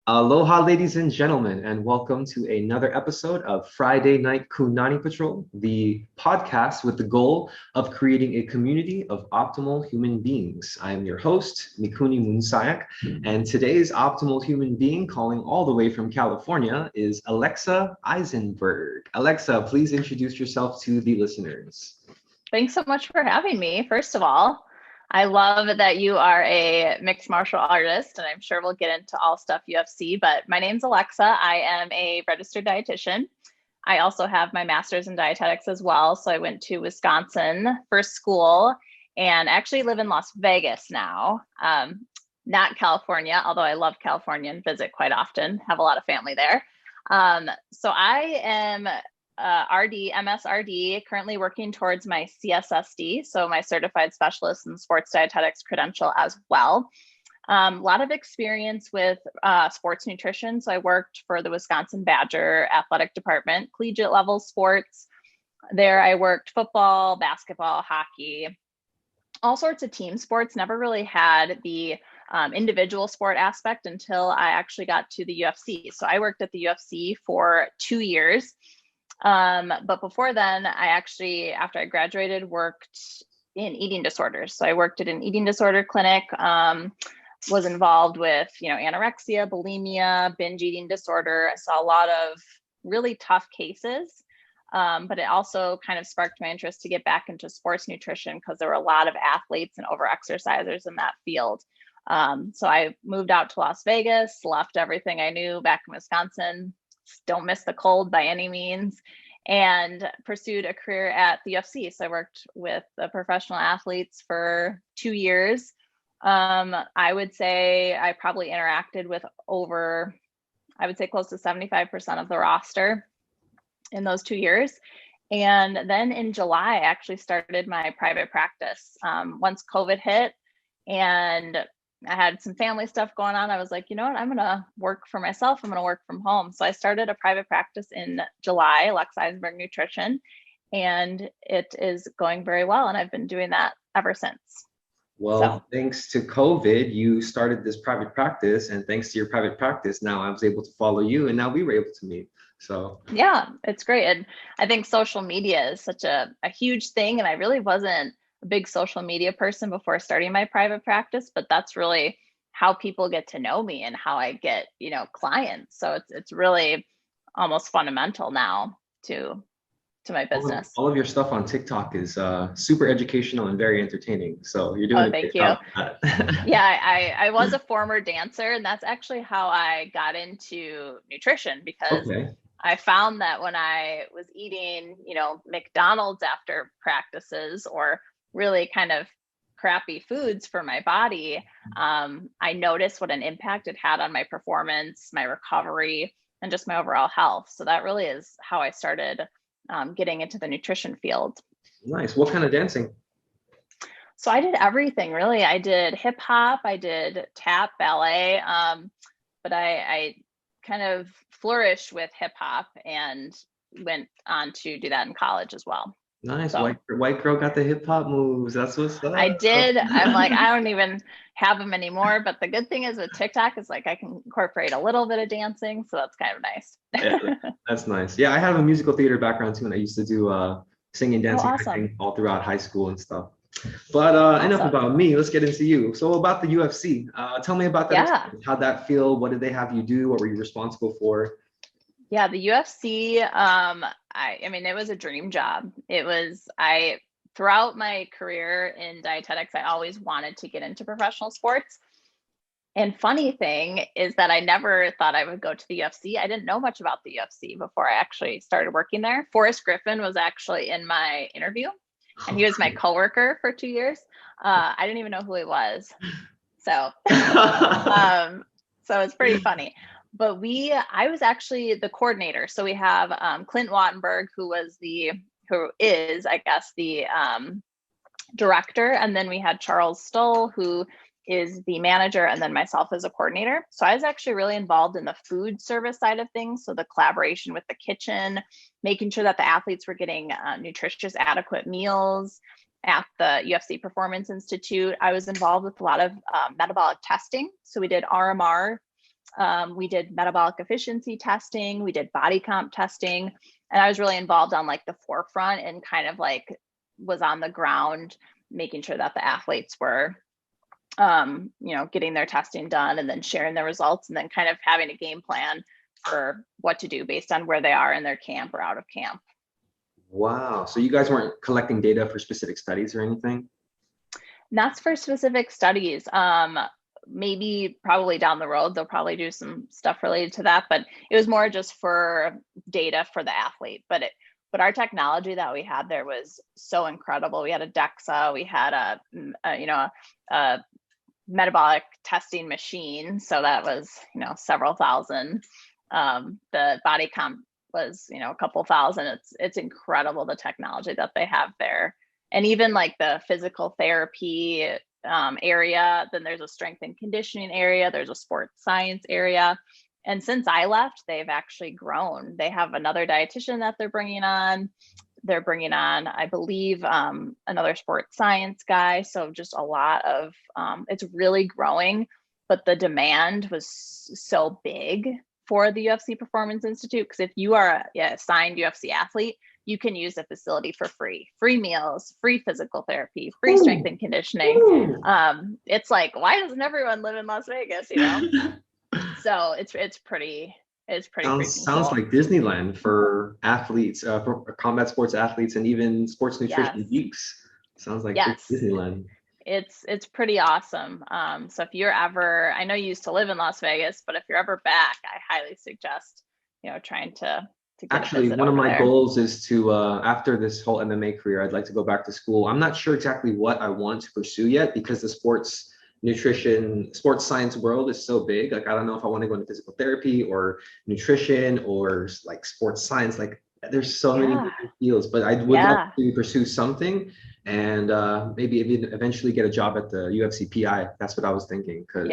Aloha, ladies and gentlemen, and welcome to another episode of Friday Night KunaniPatrol, the podcast with the goal of creating a community of optimal human beings. I am your host, Mikuni Munsayak, and today's optimal human being, calling all the way from California, is Alexa Eisenberg. Alexa, please introduce yourself to the listeners. Thanks so much for having me. First of all, I love that you are a mixed martial artist, and I'm sure we'll get into all stuff UFC, but my name's Alexa. I am a registered dietitian. I also have my master's in dietetics as well. So I went to Wisconsin for school and actually live in Las Vegas now, not California, although I love California and visit quite often, have a lot of family there. So I am RD, MSRD, currently working towards my CSSD, so my Certified Specialist in Sports Dietetics credential as well. A lot of experience with sports nutrition. So I worked for the Wisconsin Badger athletic department, collegiate level sports. There I worked football, basketball, hockey, all sorts of team sports. Never really had the individual sport aspect until I actually got to the UFC. So I worked at the UFC for 2 years. But before then, I actually, after I graduated, worked in eating disorders. So I worked at an eating disorder clinic, was involved with, anorexia, bulimia, binge eating disorder. I saw a lot of really tough cases. But it also kind of sparked my interest to get back into sports nutrition because there were a lot of athletes and over-exercisers in that field. So I moved out to Las Vegas, left everything I knew back in Wisconsin, don't miss the cold by any means, and pursued a career at the UFC. So I worked with the professional athletes for 2 years. I would say I probably interacted with close to 75% of the roster in those 2 years. And then in July, I actually started my private practice. Once COVID hit and I had some family stuff going on, I was like, you know what, I'm going to work for myself. I'm going to work from home. So I started a private practice in July, Alexa Eisenberg Nutrition, and it is going very well. And I've been doing that ever since. Well, thanks to COVID, you started this private practice, and thanks to your private practice, now I was able to follow you, and now we were able to meet. So yeah, it's great. And I think social media is such a huge thing. And I really wasn't a big social media person before starting my private practice, but that's really how people get to know me and how I get, clients. So it's really almost fundamental now to my business. all of your stuff on TikTok is super educational and very entertaining. So you're doing a thank great you. job at that. Yeah, I was a former dancer, and that's actually how I got into nutrition, because I found that when I was eating, McDonald's after practices or really kind of crappy foods for my body, I noticed what an impact it had on my performance, my recovery, and just my overall health. So that really is how I started getting into the nutrition field. Nice. What kind of dancing? So I did everything, really. I did hip hop, I did tap, ballet, but I kind of flourished with hip hop and went on to do that in college as well. Nice. So, white girl got the hip hop moves. That's what's up. I did. I'm like, I don't even have them anymore. But the good thing is with TikTok is like I can incorporate a little bit of dancing. So that's kind of nice. Yeah, that's nice. Yeah, I have a musical theater background too. And I used to do singing, dancing, acting all throughout high school and stuff. But enough about me. Let's get into you. So about the UFC. Tell me about that. Yeah. How'd that feel? What did they have you do? What were you responsible for? Yeah, the UFC, I mean, it was a dream job. Throughout my career in dietetics, I always wanted to get into professional sports. And funny thing is that I never thought I would go to the UFC. I didn't know much about the UFC before I actually started working there. Forrest Griffin was actually in my interview, and he was my coworker for 2 years. I didn't even know who he was. So, so it's pretty funny. But I was actually the coordinator. So we have Clint Wattenberg, who is, I guess, the director. And then we had Charles Stoll, who is the manager, and then myself as a coordinator. So I was actually really involved in the food service side of things. So the collaboration with the kitchen, making sure that the athletes were getting nutritious, adequate meals. At the UFC Performance Institute, I was involved with a lot of metabolic testing. So we did RMR We did metabolic efficiency testing. We did body comp testing. And I was really involved on like the forefront and kind of like was on the ground, making sure that the athletes were, getting their testing done and then sharing the results and then kind of having a game plan for what to do based on where they are in their camp or out of camp. Wow. So you guys weren't collecting data for specific studies or anything? Not for specific studies. Maybe probably down the road, they'll probably do some stuff related to that, but it was more just for data for the athlete. But our technology that we had there was so incredible. We had a DEXA, we had a metabolic testing machine. So that was, several thousand. The body comp was, a couple thousand. It's incredible, the technology that they have there. And even like the physical therapy area, then there's a strength and conditioning area, there's a sports science area. And since I left, they've actually grown. They have another dietitian that they're bringing on. They're bringing on, I believe, another sports science guy. So just a lot of, it's really growing, but the demand was so big for the UFC Performance Institute. Because if you are a signed UFC athlete, you can use the facility for free meals, free physical therapy, free strength and conditioning. It's like, why doesn't everyone live in Las Vegas? So it's pretty Sounds cool. like Disneyland for athletes, for combat sports athletes, and even sports nutrition geeks. Sounds like Disneyland. It's pretty awesome. So if you're ever, I know you used to live in Las Vegas, but if you're ever back, I highly suggest, trying to get Actually, one of my goals is to, after this whole MMA career, I'd like to go back to school. I'm not sure exactly what I want to pursue yet because the sports nutrition, sports science world is so big. Like, I don't know if I want to go into physical therapy or nutrition or like sports science. Like, there's so many different fields, but I would love to pursue something and maybe eventually get a job at the UFC PI. That's what I was thinking. Because,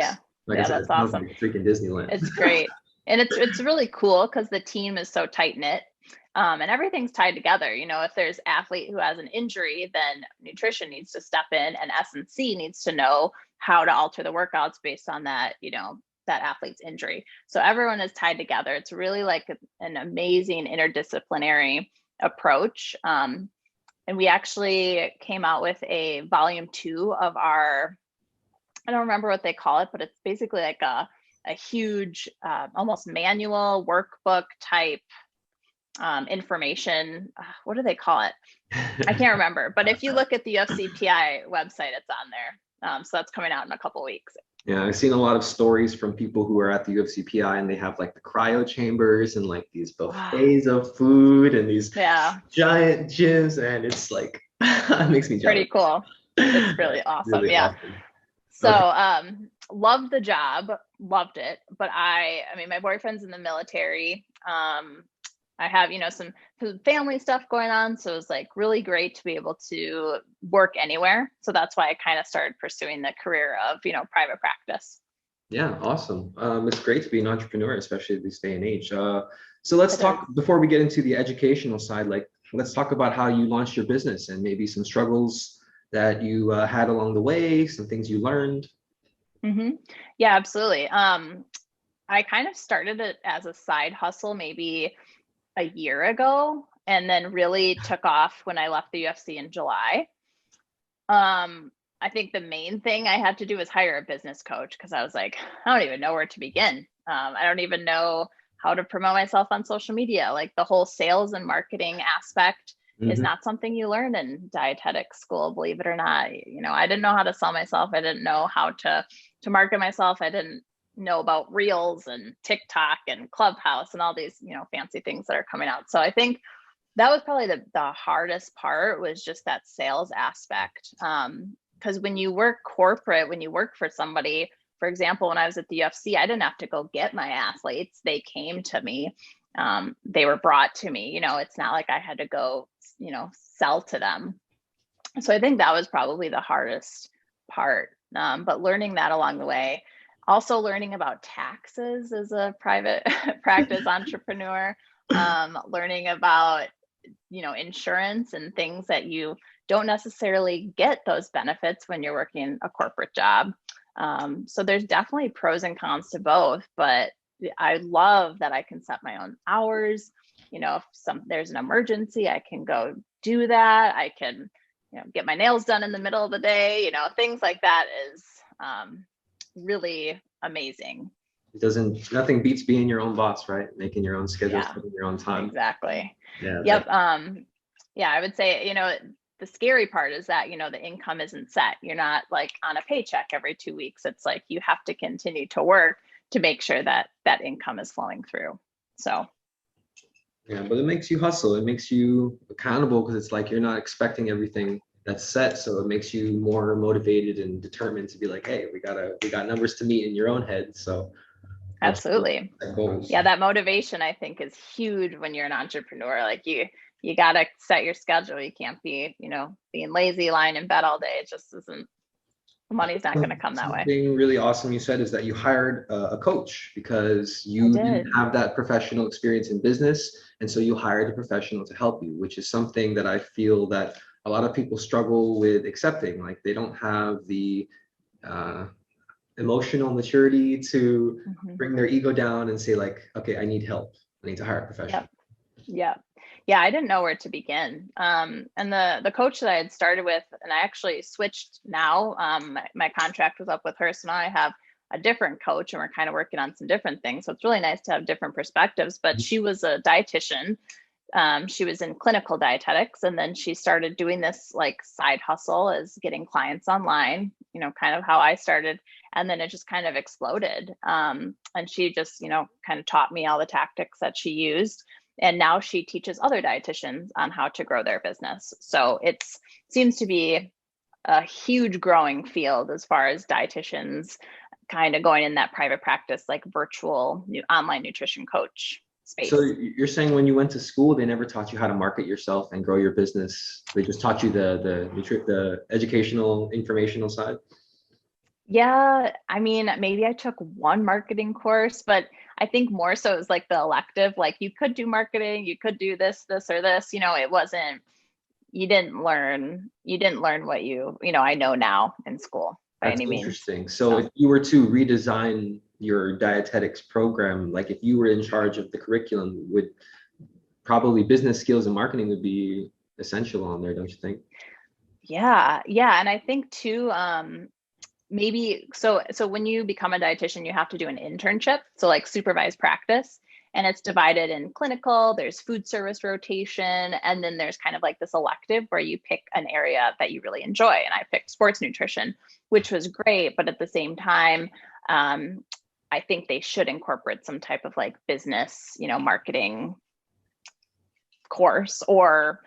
like I said, that's awesome. Like freaking Disneyland. It's great. And it's really cool because the team is so tight knit, and everything's tied together. If there's athlete who has an injury, then nutrition needs to step in, and S&C needs to know how to alter the workouts based on that, that athlete's injury. So everyone is tied together. It's really like an amazing interdisciplinary approach. And we actually came out with a volume 2 of our, I don't remember what they call it, but it's basically like a huge, almost manual workbook type information. What do they call it? I can't remember. But if you look at the UFC PI website, it's on there. So that's coming out in a couple of weeks. Yeah, I've seen a lot of stories from people who are at the UFC PI and they have like the cryo chambers and like these buffets of food and these giant gyms, and it's like it makes me jealous. Pretty cool. It's really awesome. Really awesome. So loved the job, loved it. But I mean, my boyfriend's in the military. I have, some family stuff going on. So it was like really great to be able to work anywhere. So that's why I kind of started pursuing the career of, private practice. Yeah, awesome. It's great to be an entrepreneur, especially this day and age. So let's talk, before we get into the educational side, like let's talk about how you launched your business and maybe some struggles that you had along the way, some things you learned. Mm-hmm. Yeah, absolutely. I kind of started it as a side hustle, maybe a year ago, and then really took off when I left the UFC in July. I think the main thing I had to do was hire a business coach because I was like, I don't even know where to begin. I don't even know how to promote myself on social media. Like the whole sales and marketing aspect is not something you learn in dietetics school, believe it or not. I didn't know how to sell myself. I didn't know how to market myself. I didn't know about Reels and TikTok and Clubhouse and all these, fancy things that are coming out. So I think that was probably the hardest part, was just that sales aspect. Because when you work corporate, when you work for somebody, for example, when I was at the UFC, I didn't have to go get my athletes. They came to me. They were brought to me. It's not like I had to go, sell to them. So I think that was probably the hardest part. But learning that along the way, also learning about taxes as a private practice entrepreneur, learning about, insurance and things that you don't necessarily get those benefits when you're working a corporate job. So there's definitely pros and cons to both, but I love that I can set my own hours. If there's an emergency, I can go do that. I can, get my nails done in the middle of the day, things like that is really amazing. Nothing beats being your own boss, right? Making your own schedule, setting your own time. Exactly. Yeah. Yep. Yeah, I would say, the scary part is that, the income isn't set. You're not like on a paycheck every 2 weeks. It's like you have to continue to work to make sure that that income is flowing through. So. Yeah, but it makes you hustle. It makes you accountable because it's like you're not expecting everything that's set. So it makes you more motivated and determined to be like, hey, we got numbers to meet in your own head. So absolutely. Yeah, that motivation I think is huge when you're an entrepreneur. Like you gotta set your schedule. You can't be, being lazy, lying in bed all day. It just isn't. The money's not going to come that way. Something really awesome you said is that you hired a coach because you didn't have that professional experience in business. And so you hired a professional to help you, which is something that I feel that a lot of people struggle with accepting. Like they don't have the emotional maturity to bring their ego down and say like, okay, I need help. I need to hire a professional. Yeah. Yeah, I didn't know where to begin. And the coach that I had started with, and I actually switched now, my contract was up with her. So now I have a different coach and we're kind of working on some different things. So it's really nice to have different perspectives, but she was a dietitian. She was in clinical dietetics, and then she started doing this like side hustle as getting clients online, kind of how I started. And then it just kind of exploded. And she just, kind of taught me all the tactics that she used. And now she teaches other dietitians on how to grow their business. So it seems to be a huge growing field as far as dietitians kind of going in that private practice, like virtual online nutrition coach space. So you're saying when you went to school, they never taught you how to market yourself and grow your business. They just taught you the educational, informational side? Yeah, I mean, maybe I took one marketing course, but I think more so it was like the elective, like you could do marketing, you could do this, or this, it wasn't, you didn't learn what I know now in school by any means. Interesting. So if you were to redesign your dietetics program, like if you were in charge of the curriculum, would probably business skills and marketing would be essential on there, don't you think? Yeah. And I think too, maybe so when you become a dietitian, you have to do an internship, so like supervised practice, and it's divided in clinical, there's food service rotation, and then there's kind of like this elective where you pick an area that you really enjoy. And I picked sports nutrition, which was great, but at the same time, I think they should incorporate some type of like business, marketing course, or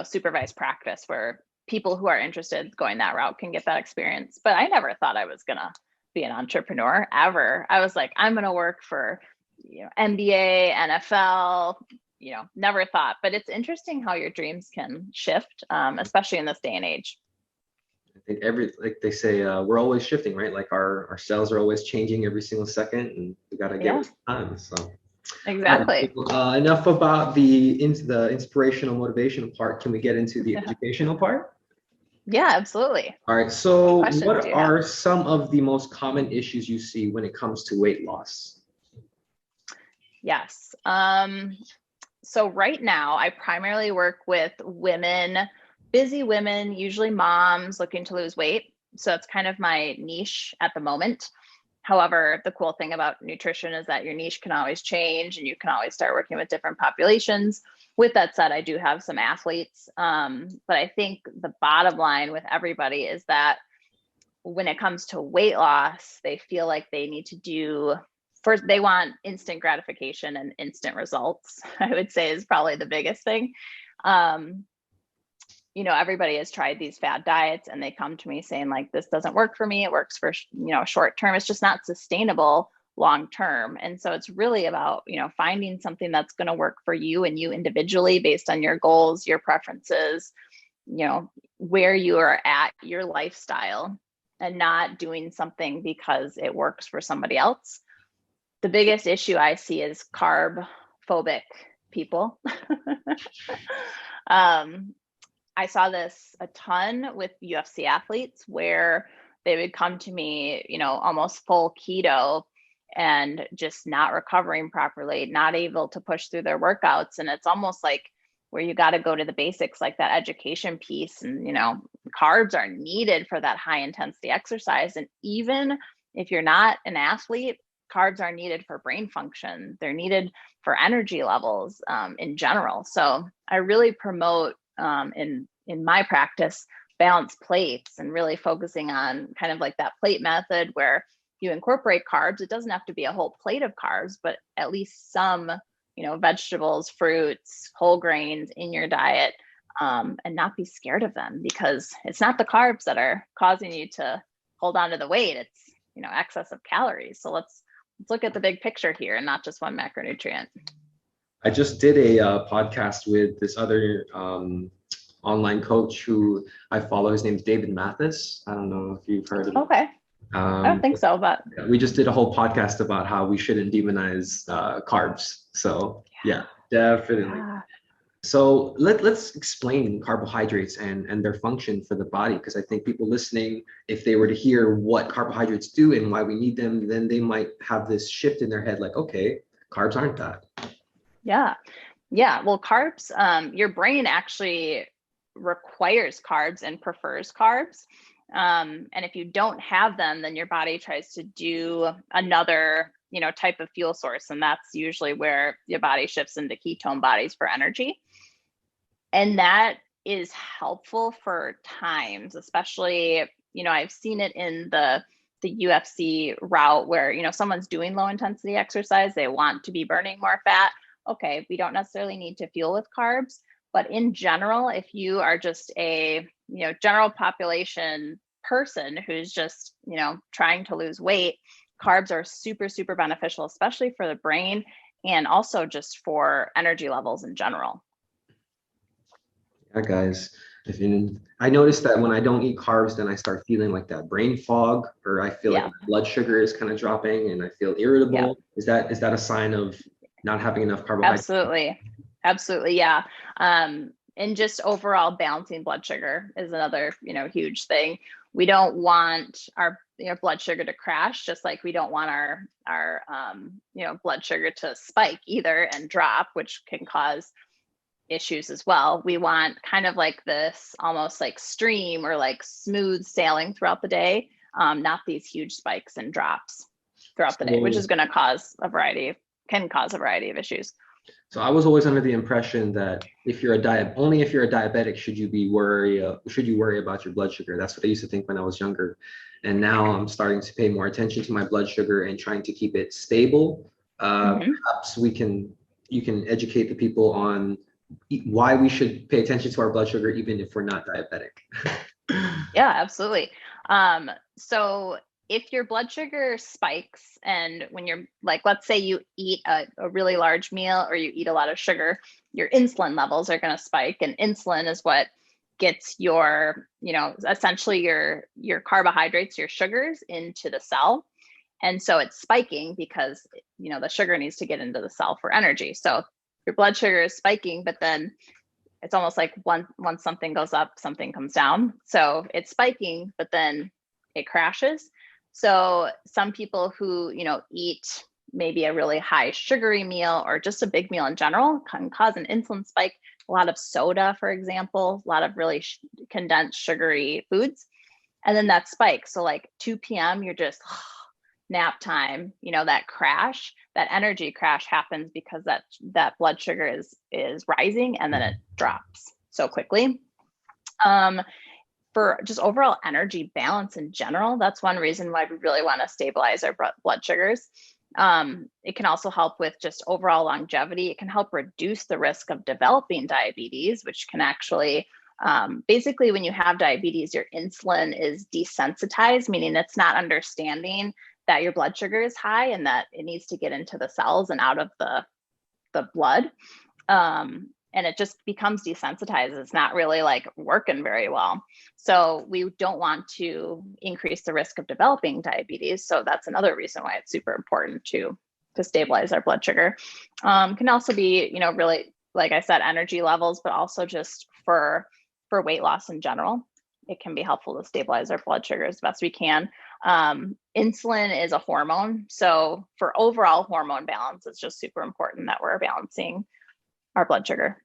supervised practice where people who are interested going that route can get that experience. But I never thought I was going to be an entrepreneur ever. I was like, I'm going to work for, NBA, NFL, never thought. But it's interesting how your dreams can shift, especially in this day and age. I think like they say, we're always shifting, right? Like our cells are always changing every single second, and we got to get with the time. So exactly. Right, enough about the inspirational, motivational part. Can we get into the educational part? Yeah, absolutely. All right. So what are some of the most common issues you see when it comes to weight loss? Yes. So right now I primarily work with women, busy women, usually moms looking to lose weight. So that's kind of my niche at the moment. However, the cool thing about nutrition is that your niche can always change and you can always start working with different populations. With that said, I do have some athletes. But I think the bottom line with everybody is that when it comes to weight loss, they feel like they need to first, they want instant gratification and instant results, I would say is probably the biggest thing. Everybody has tried these fad diets and they come to me saying like, this doesn't work for me. It works for, short term. It's just not sustainable long term. And so it's really about, finding something that's going to work for you and you individually based on your goals, your preferences, where you are at, your lifestyle, and not doing something because it works for somebody else. The biggest issue I see is carb phobic people. I saw this a ton with UFC athletes where they would come to me, almost full keto and just not recovering properly, not able to push through their workouts. And it's almost like where you got to go to the basics, like that education piece. And, carbs are needed for that high intensity exercise. And even if you're not an athlete, carbs are needed for brain function. They're needed for energy levels in general. So I really promote in my practice, balanced plates, and really focusing on kind of like that plate method where you incorporate carbs. It doesn't have to be a whole plate of carbs, but at least some, vegetables, fruits, whole grains in your diet, and not be scared of them, because it's not the carbs that are causing you to hold on to the weight. It's, excess of calories. So let's look at the big picture here and not just one macronutrient. I just did a podcast with this other online coach who I follow. His name's David Mathis. I don't know if you've heard of him. Okay. I don't think so, but we just did a whole podcast about how we shouldn't demonize carbs. So yeah, definitely. Yeah. So let's explain carbohydrates and their function for the body, because I think people listening, if they were to hear what carbohydrates do and why we need them, then they might have this shift in their head, like, okay, carbs aren't that. Yeah. Well, carbs, your brain actually requires carbs and prefers carbs. And if you don't have them, then your body tries to do another, type of fuel source. And that's usually where your body shifts into ketone bodies for energy. And that is helpful for times, especially, I've seen it in the UFC route where, someone's doing low intensity exercise. They want to be burning more fat. Okay, we don't necessarily need to fuel with carbs. But in general, if you are just a, general population person who's just, trying to lose weight, carbs are super, super beneficial, especially for the brain and also just for energy levels in general. Yeah, guys. I noticed that when I don't eat carbs, then I start feeling like that brain fog, or I feel like my blood sugar is kind of dropping and I feel irritable. Is that a sign of not having enough carbohydrates? Absolutely. Yeah. And just overall balancing blood sugar is another, huge thing. We don't want our, blood sugar to crash, just like we don't want our blood sugar to spike either and drop, which can cause issues as well. We want kind of like this almost like stream or like smooth sailing throughout the day, not these huge spikes and drops throughout the day, which is going to cause can cause a variety of issues. So I was always under the impression that only if you're a diabetic should you worry about your blood sugar. That's what I used to think when I was younger. And now I'm starting to pay more attention to my blood sugar and trying to keep it stable. Perhaps you can educate the people on why we should pay attention to our blood sugar even if we're not diabetic. Yeah, absolutely. So if your blood sugar spikes, and when you're like, let's say you eat a really large meal or you eat a lot of sugar, your insulin levels are going to spike. And insulin is what gets your, essentially your carbohydrates, your sugars into the cell. And so it's spiking because, the sugar needs to get into the cell for energy. So your blood sugar is spiking, but then it's almost like once something goes up, something comes down. So it's spiking, but then it crashes. So some people who, eat maybe a really high sugary meal or just a big meal in general can cause an insulin spike. A lot of soda, for example, a lot of really condensed sugary foods. And then that spike. So like 2 p.m., you're just nap time, that crash, that energy crash happens because that blood sugar is rising and then it drops so quickly. For just overall energy balance in general, that's one reason why we really want to stabilize our blood sugars. It can also help with just overall longevity. It can help reduce the risk of developing diabetes, which can actually, basically when you have diabetes, your insulin is desensitized, meaning it's not understanding that your blood sugar is high and that it needs to get into the cells and out of the blood. And it just becomes desensitized. It's not really like working very well. So we don't want to increase the risk of developing diabetes. So that's another reason why it's super important to stabilize our blood sugar. Can also be, really, like I said, energy levels, but also just for weight loss in general. it can be helpful to stabilize our blood sugar as best we can. Insulin is a hormone. So for overall hormone balance, it's just super important that we're balancing our blood sugar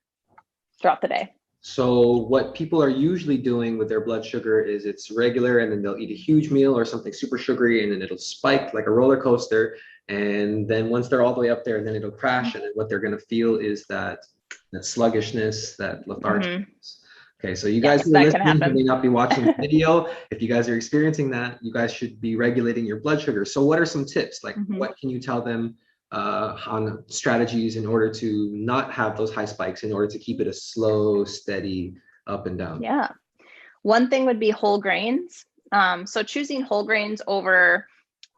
throughout the day. So what people are usually doing with their blood sugar is it's regular, and then they'll eat a huge meal or something super sugary, and then it'll spike like a roller coaster. And then once they're all the way up there, then it'll crash. And then what they're going to feel is that sluggishness, that lethargy. Okay, so you guys who are listening who may not be watching the video, if you guys are experiencing that, you guys should be regulating your blood sugar. So what are some tips? Like what can you tell them on strategies in order to not have those high spikes, in order to keep it a slow, steady up and down? Yeah. One thing would be whole grains. So choosing whole grains over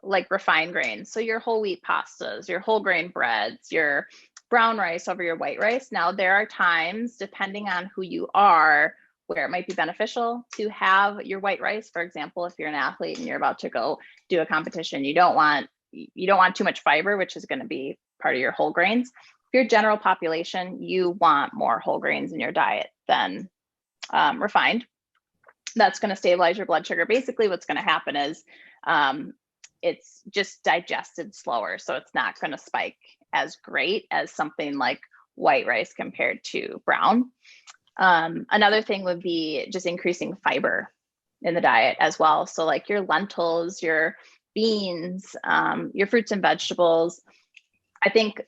like refined grains. So your whole wheat pastas, your whole grain breads, your brown rice over your white rice. Now, there are times, depending on who you are, where it might be beneficial to have your white rice. For example, if you're an athlete and you're about to go do a competition, you don't want too much fiber, which is going to be part of your whole grains. If you're general population, you want more whole grains in your diet than refined. That's going to stabilize your blood sugar. Basically, what's going to happen is it's just digested slower. So it's not going to spike as great as something like white rice compared to brown. Another thing would be just increasing fiber in the diet as well. So like your lentils, your beans, your fruits and vegetables. I think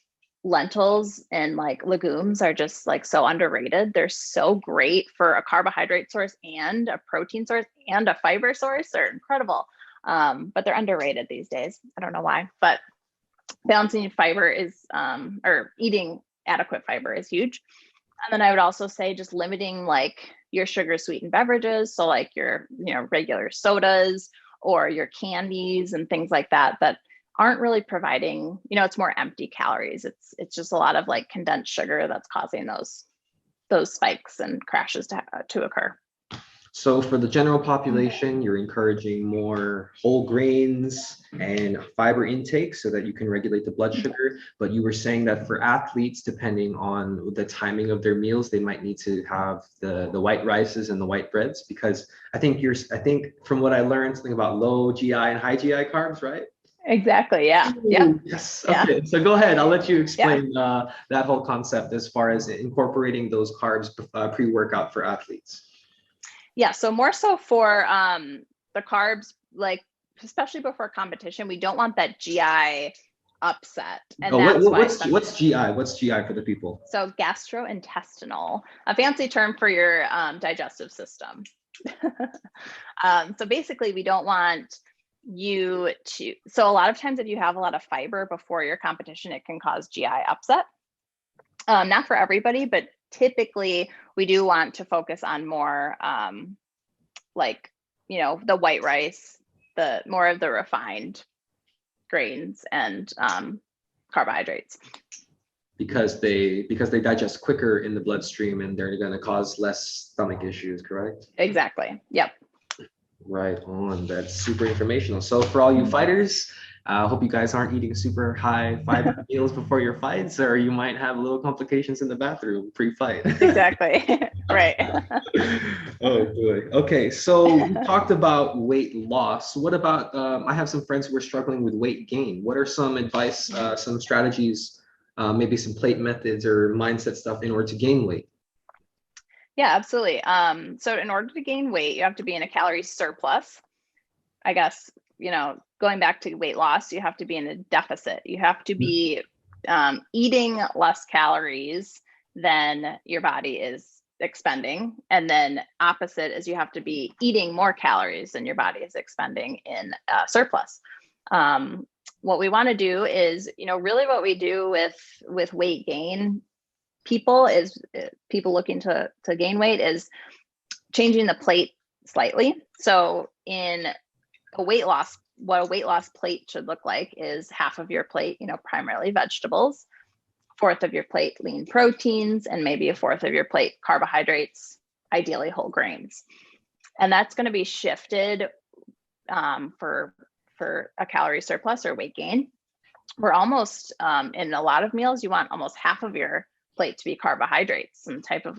lentils and like legumes are just like so underrated. They're so great for a carbohydrate source and a protein source and a fiber source. They're incredible. But they're underrated these days. I don't know why, but balancing fiber is, or eating adequate fiber is huge. And then I would also say just limiting like your sugar sweetened beverages. So like your, regular sodas or your candies and things like that, that aren't really providing, it's more empty calories. It's just a lot of like condensed sugar that's causing those spikes and crashes to occur. So for the general population, you're encouraging more whole grains and fiber intake so that you can regulate the blood sugar. But you were saying that for athletes, depending on the timing of their meals, they might need to have the white rices and the white breads, because I think from what I learned, something about low GI and high GI carbs, right? Exactly. Yeah. Yeah. Yes. Okay. Yeah. So go ahead. I'll let you explain that whole concept as far as incorporating those carbs pre-workout for athletes. Yeah, so more so for the carbs, like especially before competition, we don't want that GI upset. And what's GI? What's GI for the people? So gastrointestinal, a fancy term for your digestive system. So basically, we don't want you to. So a lot of times, if you have a lot of fiber before your competition, it can cause GI upset. Not for everybody, but typically we do want to focus on more like, the white rice, the more of the refined grains and carbohydrates. Because they digest quicker in the bloodstream and they're going to cause less stomach issues, correct? Exactly. Yep. Right on. That's super informational. So for all you fighters, I hope you guys aren't eating super high fiber meals before your fights, or you might have little complications in the bathroom pre-fight. Exactly. Right. Oh boy. Okay, so we talked about weight loss. What about, I have some friends who are struggling with weight gain. What are some advice, some strategies, maybe some plate methods or mindset stuff in order to gain weight? Yeah, absolutely. So in order to gain weight, you have to be in a calorie surplus. I guess, going back to weight loss, you have to be in a deficit. You have to be eating less calories than your body is expending. And then opposite is you have to be eating more calories than your body is expending in surplus. What we want to do is, really what we do with weight gain people looking to gain weight is changing the plate slightly. So in what a weight loss plate should look like is half of your plate, primarily vegetables, fourth of your plate, lean proteins, and maybe a fourth of your plate, carbohydrates, ideally whole grains. And that's going to be shifted for a calorie surplus or weight gain. We're almost, in a lot of meals, you want almost half of your plate to be carbohydrates, some type of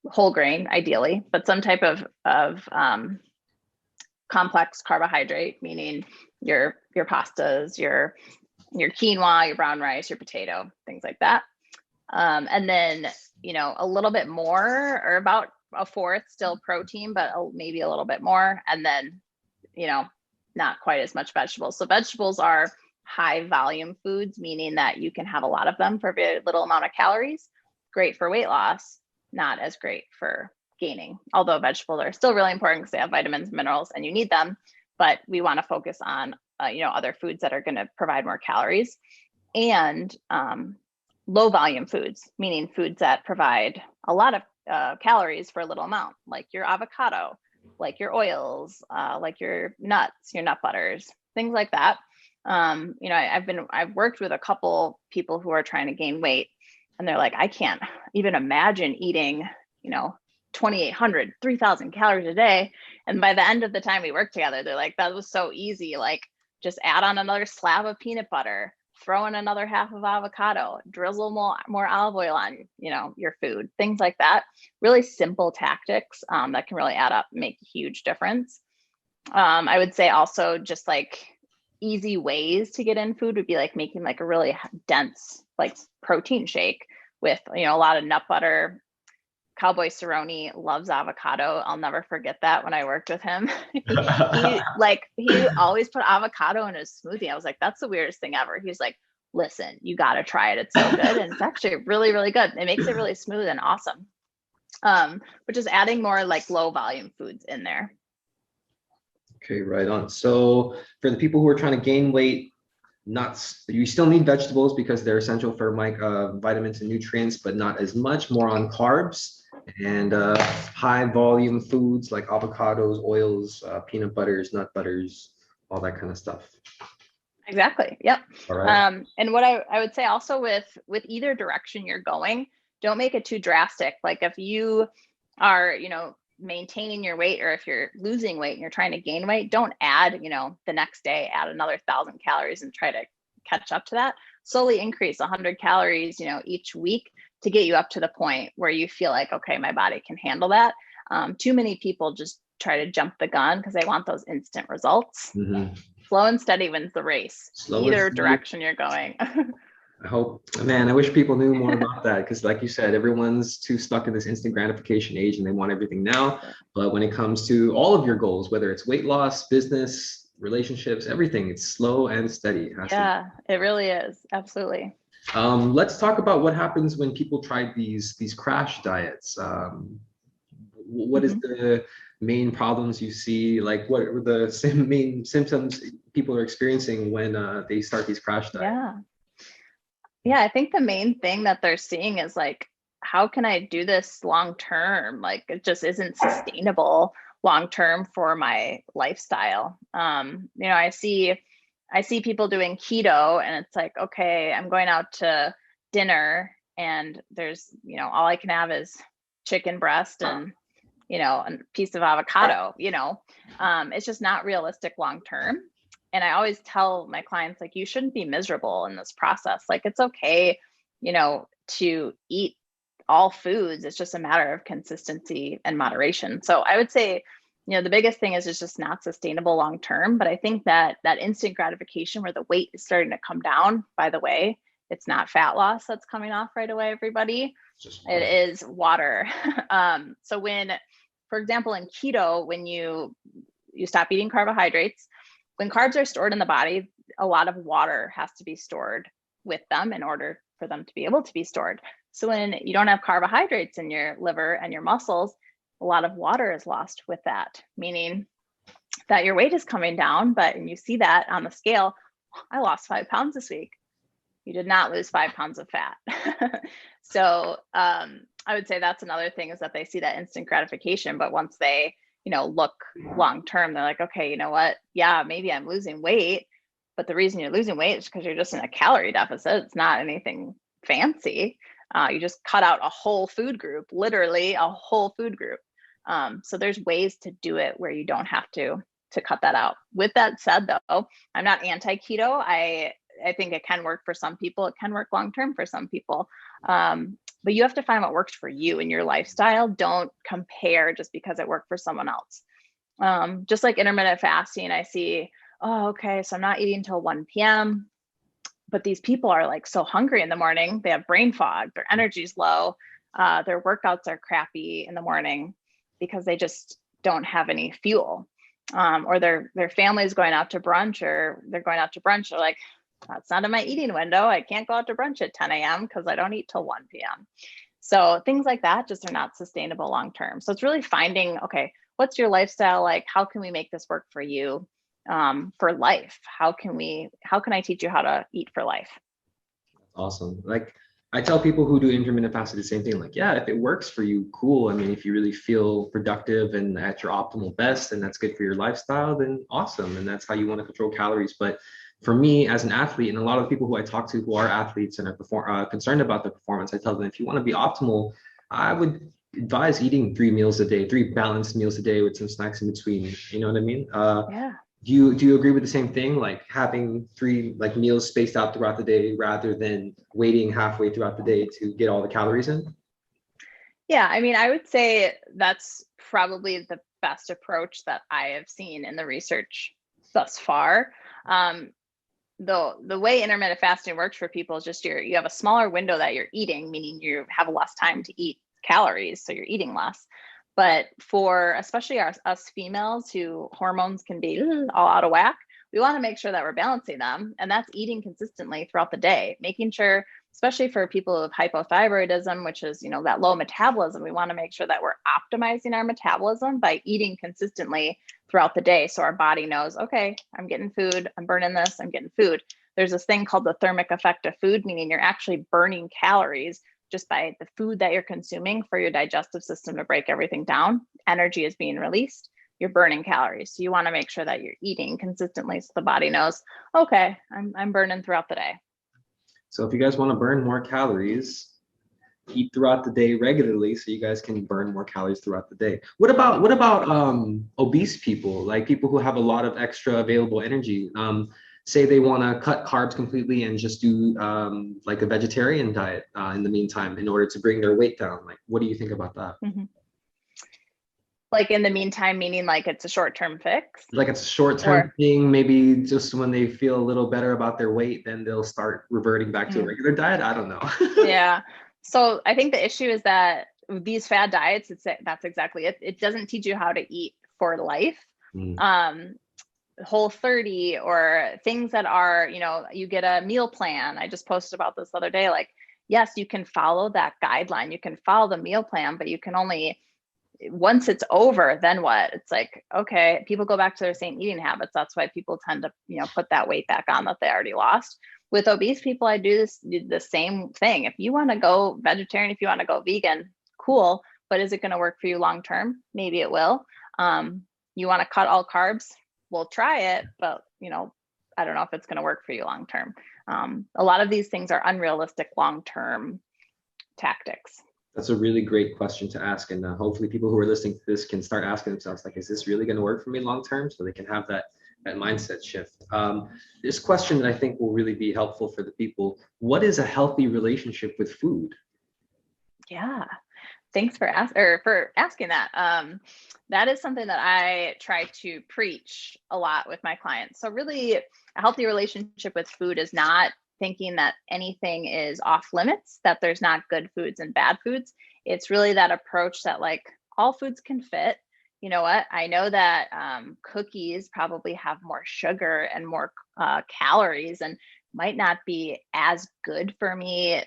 whole grain ideally, but some type of complex carbohydrate, meaning your pastas, your quinoa, your brown rice, your potato, things like that. And then, a little bit more, or about a fourth still protein, but maybe a little bit more. And then, not quite as much vegetables. So vegetables are high volume foods, meaning that you can have a lot of them for a very little amount of calories. Great for weight loss, not as great for gaining. Although vegetables are still really important because they have vitamins, minerals, and you need them. But we want to focus on, other foods that are going to provide more calories, and low volume foods, meaning foods that provide a lot of calories for a little amount, like your avocado, like your oils, like your nuts, your nut butters, things like that. I've worked with a couple people who are trying to gain weight, and they're like, I can't even imagine eating, 2,800, 3,000 calories a day. And by the end of the time we worked together, they're like, that was so easy. Like, just add on another slab of peanut butter, throw in another half of avocado, drizzle more olive oil on, your food, things like that. Really simple tactics that can really add up and make a huge difference. I would say also just like easy ways to get in food would be like making like a really dense like protein shake with, a lot of nut butter. Cowboy Cerrone loves avocado. I'll never forget that when I worked with him. he always put avocado in his smoothie. I was like, that's the weirdest thing ever. He's like, listen, you got to try it. It's so good. And it's actually really, really good. It makes it really smooth and awesome. But just adding more like low volume foods in there. Okay, right on. So for the people who are trying to gain weight, you still need vegetables because they're essential for vitamins and nutrients, but not as much, more on carbs and high volume foods like avocados, oils, peanut butters, nut butters, all that kind of stuff. Exactly. Yep. All right. And what I would say also with either direction you're going, don't make it too drastic. Like if you are, maintaining your weight, or if you're losing weight and you're trying to gain weight, don't add, the next day, add another 1,000 calories and try to catch up to that. Slowly increase 100 calories, each week to get you up to the point where you feel like, okay, my body can handle that. Too many people just try to jump the gun because they want those instant results. Mm-hmm. Slow and steady wins the race. Either direction you're going. I wish people knew more about that, because like you said, everyone's too stuck in this instant gratification age and they want everything now. But when it comes to all of your goals, whether it's weight loss, business, relationships, everything, it's slow and steady. It really is. Absolutely. Let's talk about what happens when people try these crash diets. What is the main problems you see? Like, what are the main symptoms people are experiencing when they start these crash diets? Yeah, I think the main thing that they're seeing is like, how can I do this long term? Like, it just isn't sustainable long term for my lifestyle. I see people doing keto, and it's like, okay, I'm going out to dinner and there's, all I can have is chicken breast and, a piece of avocado, it's just not realistic long term. And I always tell my clients, like, you shouldn't be miserable in this process. Like, it's okay, to eat all foods. It's just a matter of consistency and moderation. So I would say, the biggest thing is it's just not sustainable long term. But I think that instant gratification where the weight is starting to come down, by the way, it's not fat loss that's coming off right away, everybody. It is water. So when, for example, in keto, when you stop eating carbohydrates, when carbs are stored in the body, a lot of water has to be stored with them in order for them to be able to be stored. So when you don't have carbohydrates in your liver and your muscles, a lot of water is lost with that, meaning that your weight is coming down, and you see that on the scale, I lost 5 pounds this week. You did not lose 5 pounds of fat. So I would say that's another thing, is that they see that instant gratification, but once they look long term, they're like, okay, you know what? Yeah, maybe I'm losing weight, but the reason you're losing weight is because you're just in a calorie deficit. It's not anything fancy. You just cut out a whole food group, literally a whole food group. So there's ways to do it where you don't have to cut that out. With that said, though, I'm not anti-keto. I think it can work for some people. It can work long term for some people. but you have to find what works for you and your lifestyle. Don't compare just because it worked for someone else. Just like intermittent fasting, I see, oh, okay, so I'm not eating until 1 p.m., but these people are like so hungry in the morning. They have brain fog, their energy's low, their workouts are crappy in the morning because they just don't have any fuel. Or their family is going out to brunch, or they're going out to brunch. They're like, that's not in my eating window. I can't go out to brunch at 10 a.m. because I don't eat till 1 p.m. So things like that just are not sustainable long-term. So it's really finding, okay, what's your lifestyle like? How can we make this work for you for life? How can I teach you how to eat for life? Awesome. Like I tell people who do intermittent fasting the same thing, like, yeah, if it works for you, cool. I mean, if you really feel productive and at your optimal best and that's good for your lifestyle, then awesome. And that's how you want to control calories. But for me as an athlete, and a lot of the people who I talk to who are athletes and are concerned about their performance, I tell them, if you want to be optimal, I would advise eating 3 meals a day, 3 balanced meals a day with some snacks in between. You know what I mean? Yeah. Do you agree with the same thing, like having 3 like meals spaced out throughout the day rather than waiting halfway throughout the day to get all the calories in? Yeah, I mean, I would say that's probably the best approach that I have seen in the research thus far. The way intermittent fasting works for people is just you have a smaller window that you're eating, meaning you have less time to eat calories, so you're eating less. But for especially us females who hormones can be all out of whack, we want to make sure that we're balancing them. And that's eating consistently throughout the day, making sure, especially for people with hypothyroidism, which is, that low metabolism, we want to make sure that we're optimizing our metabolism by eating consistently throughout the day. So our body knows, okay, I'm getting food, I'm burning this, I'm getting food. There's this thing called the thermic effect of food, meaning you're actually burning calories just by the food that you're consuming for your digestive system to break everything down. Energy is being released, you're burning calories. So you want to make sure that you're eating consistently so the body knows, okay, I'm burning throughout the day. So if you guys want to burn more calories, eat throughout the day regularly so you guys can burn more calories throughout the day. What about obese people, like people who have a lot of extra available energy? Say they want to cut carbs completely and just do like a vegetarian diet in the meantime in order to bring their weight down. Like, what do you think about that? Mm-hmm. Like in the meantime, meaning like it's a short-term fix? Like it's a short-term thing, maybe just when they feel a little better about their weight, then they'll start reverting back to a regular diet. I don't know. Yeah. So I think the issue is that these fad diets, that's exactly it. It doesn't teach you how to eat for life. Whole30 or things that are, you get a meal plan. I just posted about this the other day. Like, yes, you can follow that guideline. You can follow the meal plan, but you can only, once it's over, then what? It's like, okay, people go back to their same eating habits. That's why people tend to, put that weight back on that they already lost. With obese people, I do the same thing. If you want to go vegetarian, if you want to go vegan, cool. But is it going to work for you long term? Maybe it will. You want to cut all carbs? We'll try it, but I don't know if it's going to work for you long term. A lot of these things are unrealistic long term tactics. That's a really great question to ask, and hopefully people who are listening to this can start asking themselves, like, is this really going to work for me long term? So they can have that mindset shift. This question that I think will really be helpful for the people: what is a healthy relationship with food? Yeah, thanks for asking that. That is something that I try to preach a lot with my clients. So really, a healthy relationship with food is not thinking that anything is off limits, that there's not good foods and bad foods. It's really that approach that like all foods can fit. You know what? I know that cookies probably have more sugar and more calories and might not be as good for me,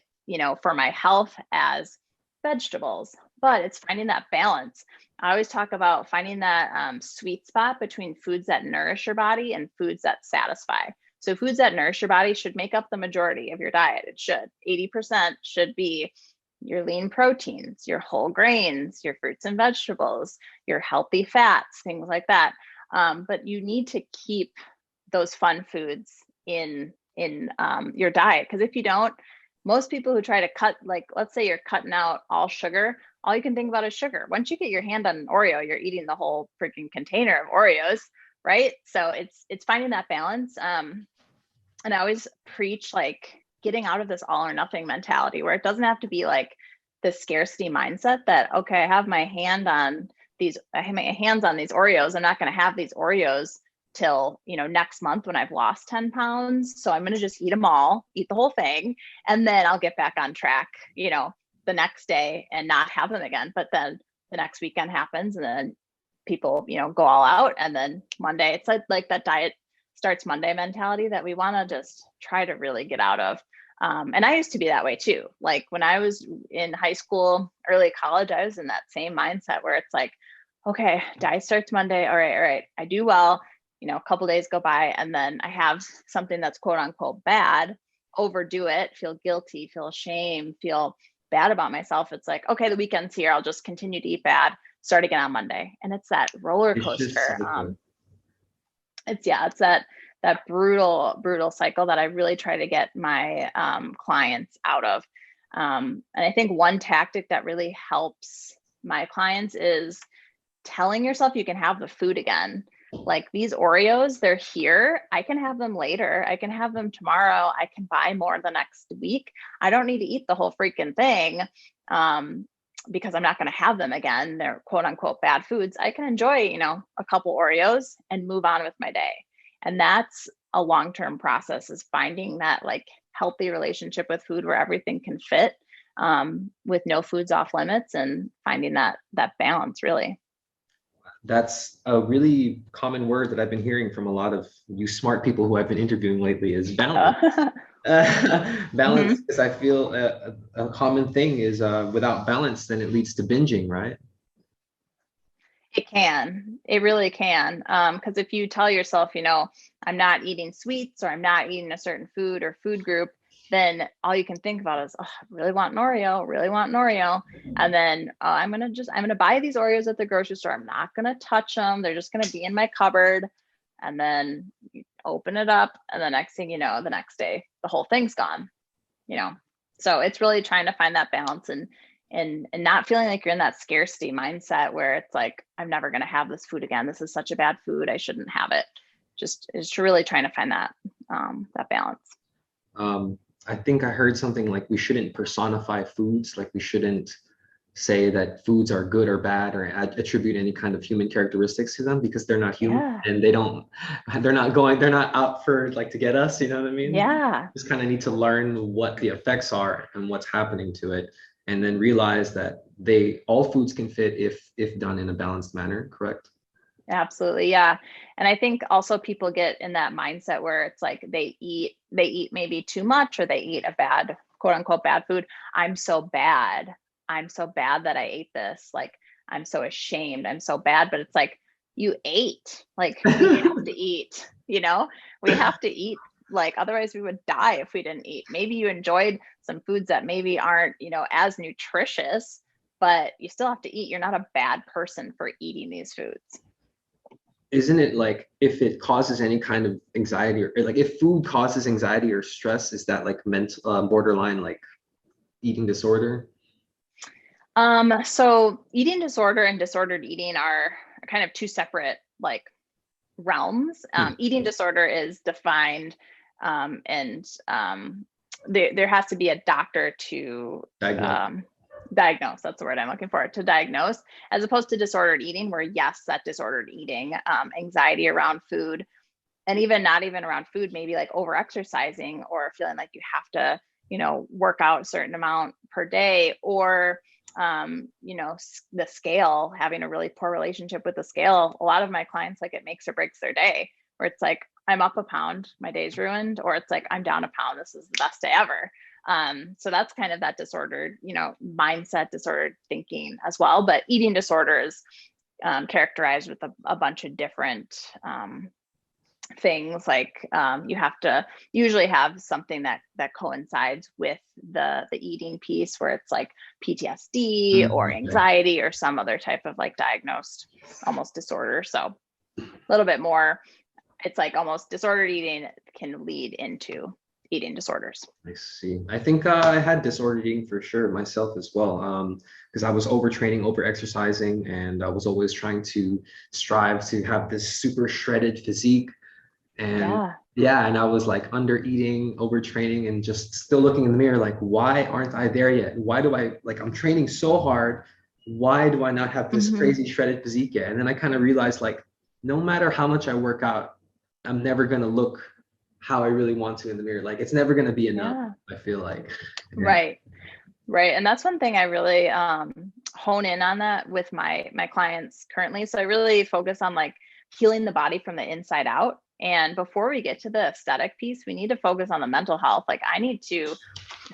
for my health as vegetables, but it's finding that balance. I always talk about finding that sweet spot between foods that nourish your body and foods that satisfy. So foods that nourish your body should make up the majority of your diet. It should. 80% should be your lean proteins, your whole grains, your fruits and vegetables, your healthy fats, things like that. But you need to keep those fun foods in your diet, because if you don't, most people who try to cut, like, let's say you're cutting out all sugar, all you can think about is sugar. Once you get your hand on an Oreo, you're eating the whole freaking container of Oreos, right? So it's finding that balance. And I always preach like getting out of this all or nothing mentality where it doesn't have to be like the scarcity mindset that, okay, I have my hands on these Oreos. I'm not going to have these Oreos till, next month when I've lost 10 pounds. So I'm going to just eat them all, eat the whole thing. And then I'll get back on track, the next day and not have them again. But then the next weekend happens and then people, go all out. And then Monday, it's like that diet starts Monday mentality that we want to just try to really get out of. And I used to be that way too. Like when I was in high school, early college, I was in that same mindset where it's like, okay, diet starts Monday. All right. I do well, a couple days go by and then I have something that's quote unquote bad, overdo it, feel guilty, feel ashamed, feel bad about myself. It's like, okay, the weekend's here. I'll just continue to eat bad, start again on Monday. And it's that roller coaster. It's that brutal cycle that I really try to get my clients out of. And I think one tactic that really helps my clients is telling yourself you can have the food again. Like these Oreos, they're here. I can have them later. I can have them tomorrow. I can buy more the next week. I don't need to eat the whole freaking thing because I'm not going to have them again. They're quote unquote bad foods. I can enjoy, a couple Oreos and move on with my day. And that's a long-term process, is finding that like healthy relationship with food where everything can fit with no foods off limits, and finding that balance really. That's a really common word that I've been hearing from a lot of you smart people who I've been interviewing lately, is balance. Balance, because I feel a common thing is without balance, then it leads to binging, right? It really can. Because if you tell yourself, I'm not eating sweets or I'm not eating a certain food or food group, then all you can think about is, oh, I really want an Oreo. And then I'm going to buy these Oreos at the grocery store. I'm not going to touch them. They're just going to be in my cupboard. And then you open it up. And the next thing you know, the next day, the whole thing's gone, So it's really trying to find that balance and not feeling like you're in that scarcity mindset where it's like, I'm never going to have this food again. This is such a bad food. I shouldn't have it. Just is really trying to find that balance. I think I heard something like we shouldn't personify foods. Like we shouldn't say that foods are good or bad or attribute any kind of human characteristics to them, because they're not human and they're not out for like to get us, you know what I mean? Yeah. Just kind of need to learn what the effects are and what's happening to it, and then realize that all foods can fit if done in a balanced manner, correct? Absolutely. Yeah. And I think also people get in that mindset where it's like they eat maybe too much, or they eat a bad, quote unquote, bad food. I'm so bad that I ate this. Like, I'm so ashamed. I'm so bad. But it's like, you ate, like we have to eat, we have to eat. Like, otherwise we would die if we didn't eat. Maybe you enjoyed some foods that maybe aren't, as nutritious, but you still have to eat. You're not a bad person for eating these foods. Isn't it like, if it causes any kind of anxiety, or like if food causes anxiety or stress, is that like mental borderline like eating disorder? So eating disorder and disordered eating are kind of two separate like realms. Eating disorder is defined and there has to be a doctor to diagnose. That's the word I'm looking for, to diagnose, as opposed to disordered eating, where yes, that disordered eating, anxiety around food, and even not even around food, maybe like over exercising or feeling like you have to, work out a certain amount per day, or, the scale, having a really poor relationship with the scale. A lot of my clients, like, it makes or breaks their day, where it's like, I'm up a pound, my day's ruined, or it's like, I'm down a pound, this is the best day ever. So that's kind of that disordered, mindset, disordered thinking as well. But eating disorder is characterized with a bunch of different things. Like you have to usually have something that coincides with the eating piece, where it's like PTSD or anxiety or some other type of like diagnosed almost disorder. So a little bit more, it's like almost disordered eating can lead into eating disorders. I see. I think I had disordered eating for sure myself as well, because I was overtraining, over exercising, and I was always trying to strive to have this super shredded physique. And Yeah. yeah, and I was like under eating, overtraining, and just still looking in the mirror, like, why aren't I there yet? Why do I like I'm training so hard? Why do I not have this Hmm. crazy shredded physique yet? And then I kind of realized like no matter how much I work out, I'm never gonna look how I really want to in the mirror. Like it's never gonna be enough, Yeah. I feel like. And Right. Right. And that's one thing I really hone in on that with my clients currently. So I really focus on like healing the body from the inside out. And before we get to the aesthetic piece, we need to focus on the mental health. Like I need to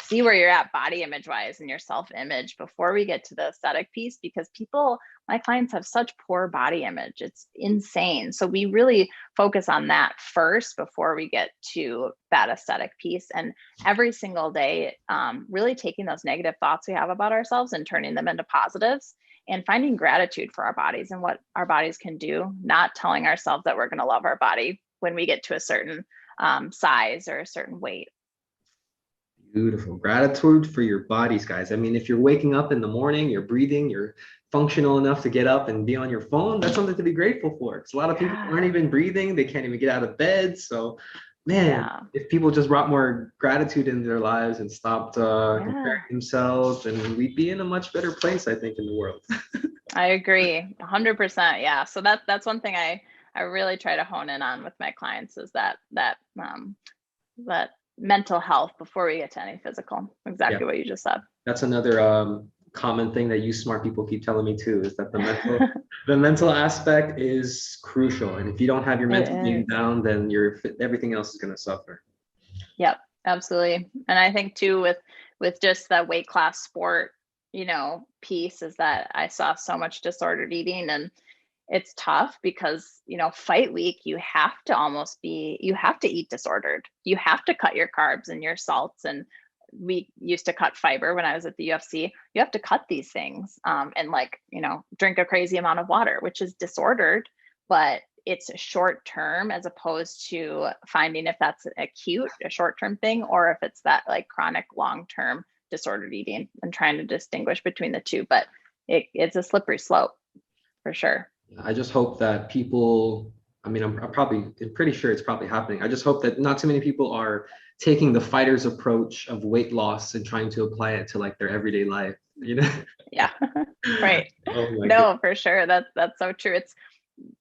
see where you're at body image wise and your self image before we get to the aesthetic piece, because people, my clients have such poor body image. It's insane. So we really focus on that first before we get to that aesthetic piece. And every single day, really taking those negative thoughts we have about ourselves and turning them into positives and finding gratitude for our bodies and what our bodies can do, not telling ourselves that we're going to love our body when we get to a certain size or a certain weight. beautiful. Gratitude for your bodies, guys. I mean, if you're waking up in the morning, you're breathing, you're functional enough to get up and be on your phone, that's something to be grateful for. Because a lot of people Yeah. aren't even breathing, they can't even get out of bed. So, man, Yeah. if people just brought more gratitude in their lives and stopped Yeah. comparing themselves, and we'd be in a much better place, I think, in the world. I agree 100%. Yeah. So that's one thing I really try to hone in on with my clients is that mental health before we get to any physical. Yeah, Exactly what you just said. that's another common thing that you smart people keep telling me too, is that the mental aspect is crucial. And if you don't have your It mental game is. down, then everything else is going to suffer. Yep, absolutely. And I think too with just the weight class sport, piece is that I saw so much disordered eating, and it's tough because, fight week, you have to eat disordered. You have to cut your carbs and your salts. And we used to cut fiber when I was at the UFC. You have to cut these things and like, drink a crazy amount of water, which is disordered, but it's short term as opposed to finding if that's acute, a short term thing, or if it's that like chronic long term disordered eating and trying to distinguish between the two. But it's a slippery slope for sure. I just hope that people, I mean, I'm pretty sure it's probably happening. I just hope that not too many people are taking the fighter's approach of weight loss and trying to apply it to like their everyday life, you know? Yeah. Right. Oh my God. No, for sure. That's so true. It's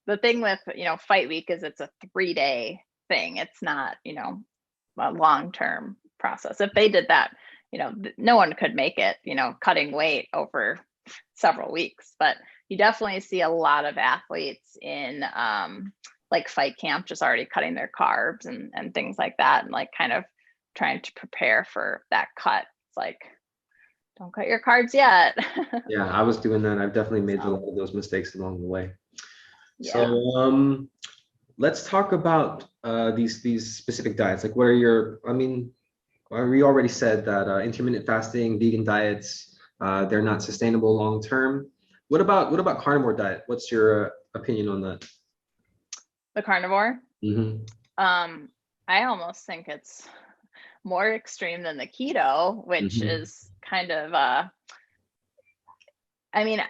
the thing with, fight week is it's a 3-day thing. It's not, a long-term process. If they did that, no one could make it, cutting weight over several weeks. But you definitely see a lot of athletes in like fight camp just already cutting their carbs and things like that, and like kind of trying to prepare for that cut. It's like, don't cut your carbs yet. Yeah, I was doing that. I've definitely made a So lot of those mistakes along the way. So yeah. let's talk about these specific diets. Like, what are your? I mean, we already said that intermittent fasting, vegan diets, they're not sustainable long term. What about carnivore diet? What's your opinion on that? The carnivore. Hmm. Um, I almost think it's more extreme than the keto, which Hmm. is kind of I mean,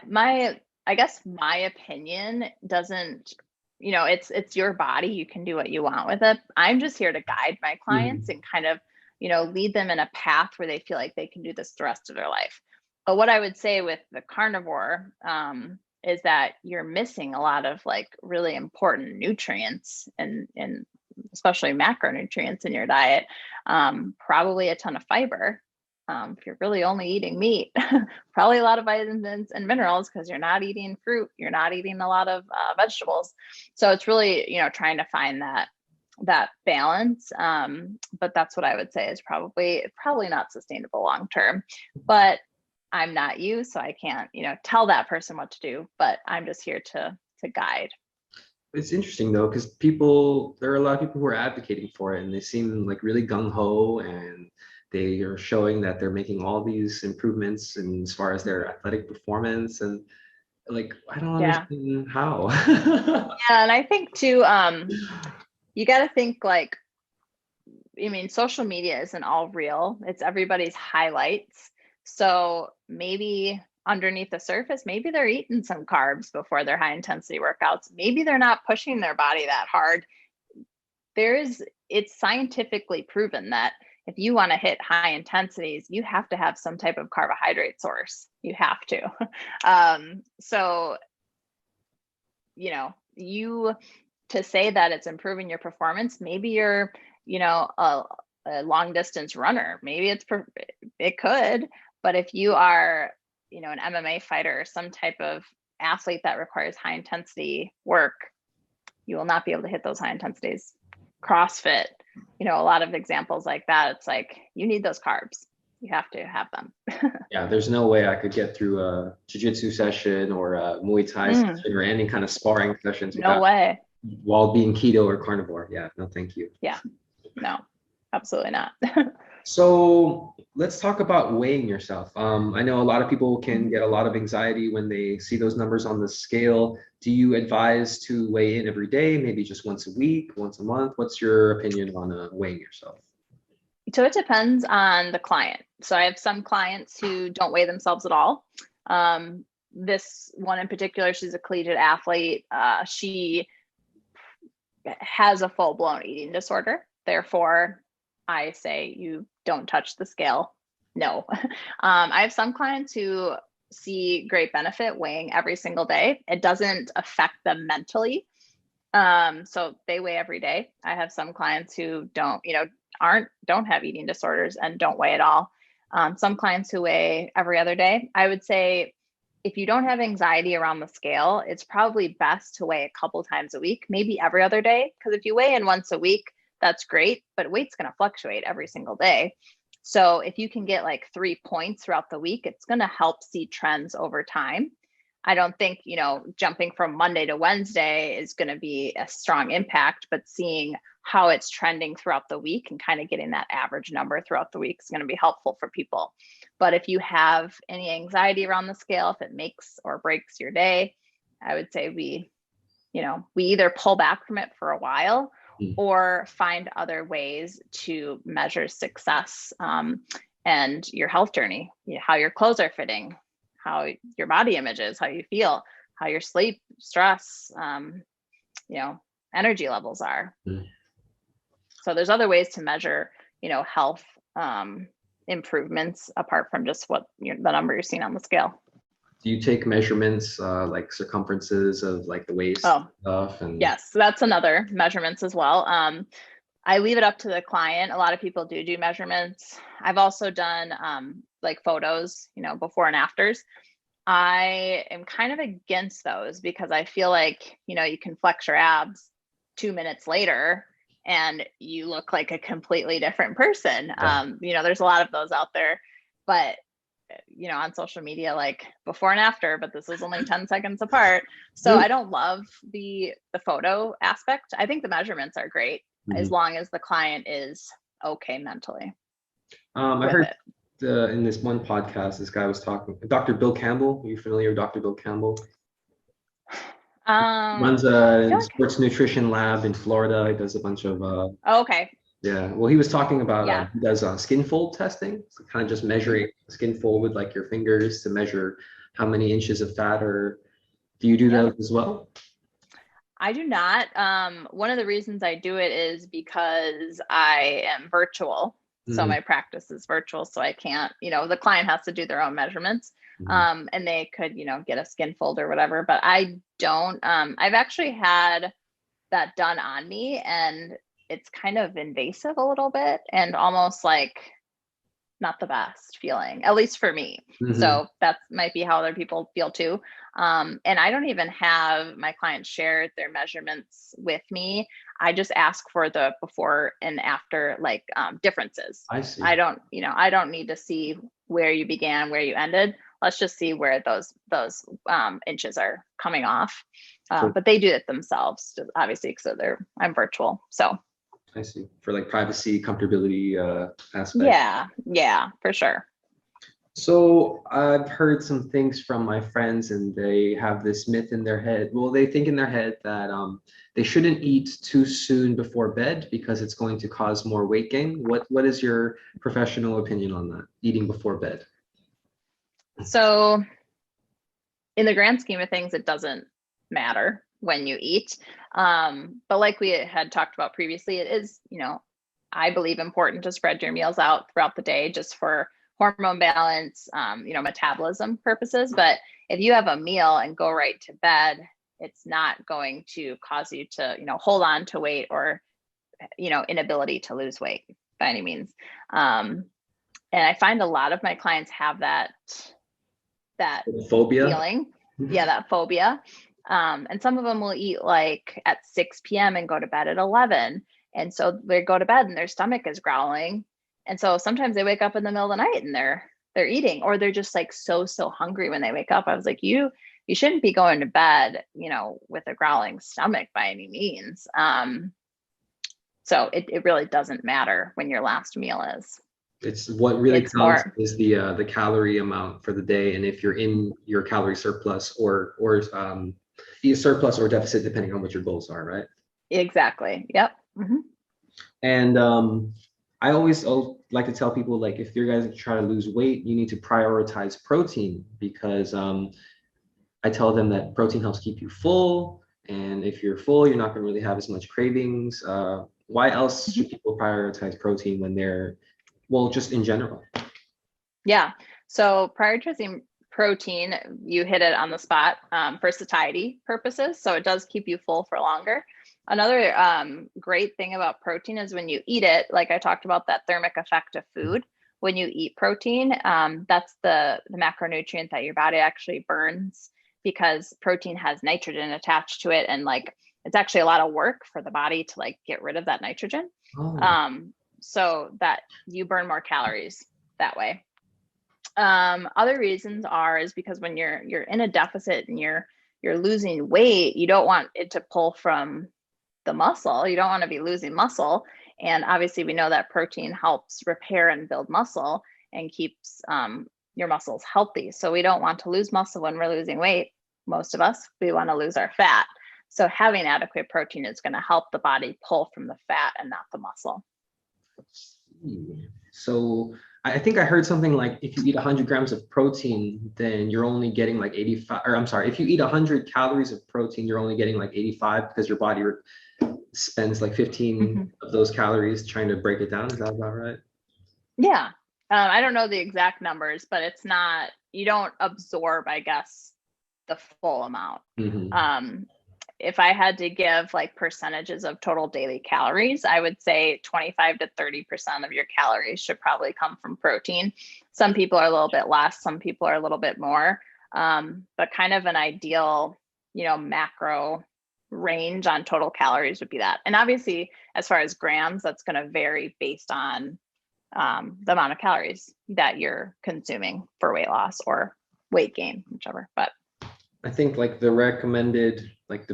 I guess my opinion doesn't, it's your body. You can do what you want with it. I'm just here to guide my clients Hmm. and kind of, lead them in a path where they feel like they can do this the rest of their life. But what I would say with the carnivore is that you're missing a lot of like really important nutrients and especially macronutrients in your diet. Probably a ton of fiber. If you're really only eating meat, probably a lot of vitamins and minerals because you're not eating fruit, you're not eating a lot of vegetables. So it's really, trying to find that balance. But that's what I would say is probably not sustainable long term. But I'm not you, so I can't, tell that person what to do. But I'm just here to guide. It's interesting though, because there are a lot of people who are advocating for it, and they seem like really gung ho, and they are showing that they're making all these improvements in as far as their athletic performance, and like I don't Yeah. understand how. Yeah. And I think too, you got to think like, I mean, social media isn't all real. It's everybody's highlights. So maybe underneath the surface, maybe they're eating some carbs before their high intensity workouts. Maybe they're not pushing their body that hard. it's scientifically proven that if you want to hit high intensities, you have to have some type of carbohydrate source. You have to. So, to say that it's improving your performance, maybe you're, a long distance runner, maybe it could, but if you are, an MMA fighter or some type of athlete that requires high intensity work, you will not be able to hit those high intensities. CrossFit, a lot of examples like that. It's like, you need those carbs. You have to have them. Yeah, there's no way I could get through a jiu-jitsu session or a Muay Thai session or any kind of sparring sessions No way. while being keto or carnivore. Yeah, no, thank you. Yeah, no, absolutely not. So let's talk about weighing yourself. I know a lot of people can get a lot of anxiety when they see those numbers on the scale. Do you advise to weigh in every day, maybe just once a week, once a month? What's your opinion on weighing yourself? So it depends on the client. So I have some clients who don't weigh themselves at all. This one in particular, she's a collegiate athlete. She has a full-blown eating disorder. Therefore, I say you don't touch the scale. No. I have some clients who see great benefit weighing every single day. It doesn't affect them mentally. So they weigh every day. I have some clients who don't have eating disorders and don't weigh at all. Some clients who weigh every other day. I would say if you don't have anxiety around the scale, it's probably best to weigh a couple times a week, maybe every other day. Because if you weigh in once a week, that's great, but weight's going to fluctuate every single day. So if you can get like 3 points throughout the week, it's going to help see trends over time. I don't think, jumping from Monday to Wednesday is going to be a strong impact, but seeing how it's trending throughout the week and kind of getting that average number throughout the week is going to be helpful for people. But if you have any anxiety around the scale, if it makes or breaks your day, I would say we either pull back from it for a while or find other ways to measure success and your health journey, how your clothes are fitting, how your body image is, how you feel, how your sleep, stress, energy levels are. So there's other ways to measure, health improvements apart from just what the number you're seeing on the scale. Do you take measurements like circumferences of like the waist stuff? And yes, that's another measurements as well. I leave it up to the client. A lot of people do measurements. I've also done like photos, before and afters. I am kind of against those because I feel like, you can flex your abs 2 minutes later and you look like a completely different person. There's a lot of those out there, but on social media, like before and after, but this is only 10 seconds apart. So I don't love the photo aspect. I think the measurements are great as long as the client is okay mentally. I heard in this one podcast, this guy was talking, Dr. Bill Campbell. Are you familiar with Dr. Bill Campbell? Runs a sports nutrition lab in Florida. He does a bunch of okay. Yeah, well, he was talking about he does skin fold testing, so kind of just measuring skin fold with like your fingers to measure how many inches of fat. Or do you do that as well? I do not. One of the reasons I do it is because I am virtual. So my practice is virtual. So I can't, the client has to do their own measurements and they could, get a skin fold or whatever, but I don't. I've actually had that done on me and it's kind of invasive a little bit and almost like not the best feeling, at least for me. So that might be how other people feel too. And I don't even have my clients share their measurements with me. I just ask for the before and after differences. I see. I don't need to see where you began, where you ended. Let's just see where those inches are coming off. But they do it themselves, obviously, because I'm virtual. So I see. For like privacy, comfortability aspect. Yeah, for sure. So I've heard some things from my friends and they have this myth in their head. Well, they think in their head that they shouldn't eat too soon before bed because it's going to cause more weight gain. What is your professional opinion on that, eating before bed? So in the grand scheme of things, it doesn't matter. when you eat. But like we had talked about previously, it is, I believe important to spread your meals out throughout the day just for hormone balance, metabolism purposes. But if you have a meal and go right to bed, it's not going to cause you to, hold on to weight or, inability to lose weight by any means. And I find a lot of my clients have that phobia feeling. Yeah, that phobia. And some of them will eat like at 6 p.m. and go to bed at 11. And so they go to bed and their stomach is growling. And so sometimes they wake up in the middle of the night and they're eating, or they're just like so hungry when they wake up. I was like, you shouldn't be going to bed, with a growling stomach by any means. So it really doesn't matter when your last meal is. It's what really counts is the calorie amount for the day, and if you're in your calorie surplus or either surplus or deficit, depending on what your goals are, right? Exactly. Yep. Mm-hmm. And I always like to tell people, like, if you're guys trying to lose weight, you need to prioritize protein, because I tell them that protein helps keep you full, and if you're full, you're not going to really have as much cravings. Why else should people prioritize protein when they're, well, just in general? Yeah. So prioritizing protein, you hit it on the spot, for satiety purposes. So it does keep you full for longer. Another great thing about protein is when you eat it, like I talked about that thermic effect of food, when you eat protein, that's the macronutrient that your body actually burns, because protein has nitrogen attached to it. And like, it's actually a lot of work for the body to like get rid of that nitrogen. So that you burn more calories that way. Other reasons is because when you're in a deficit and you're losing weight, you don't want it to pull from the muscle. You don't want to be losing muscle. And obviously we know that protein helps repair and build muscle and keeps your muscles healthy. So we don't want to lose muscle when we're losing weight. Most of us, we want to lose our fat. So having adequate protein is going to help the body pull from the fat and not the muscle. So I think I heard something like, if you eat 100 grams of protein, then you're only getting like 85, or I'm sorry, if you eat 100 calories of protein, you're only getting like 85, because your body spends like 15 of those calories trying to break it down. Is that about right? Yeah. I don't know the exact numbers, but it's not, you don't absorb, I guess, the full amount. If I had to give like percentages of total daily calories, I would say 25 to 30% of your calories should probably come from protein. Some people are a little bit less, some people are a little bit more, but kind of an ideal, macro range on total calories would be that. And obviously, as far as grams, that's going to vary based on the amount of calories that you're consuming for weight loss or weight gain, whichever. But I think like the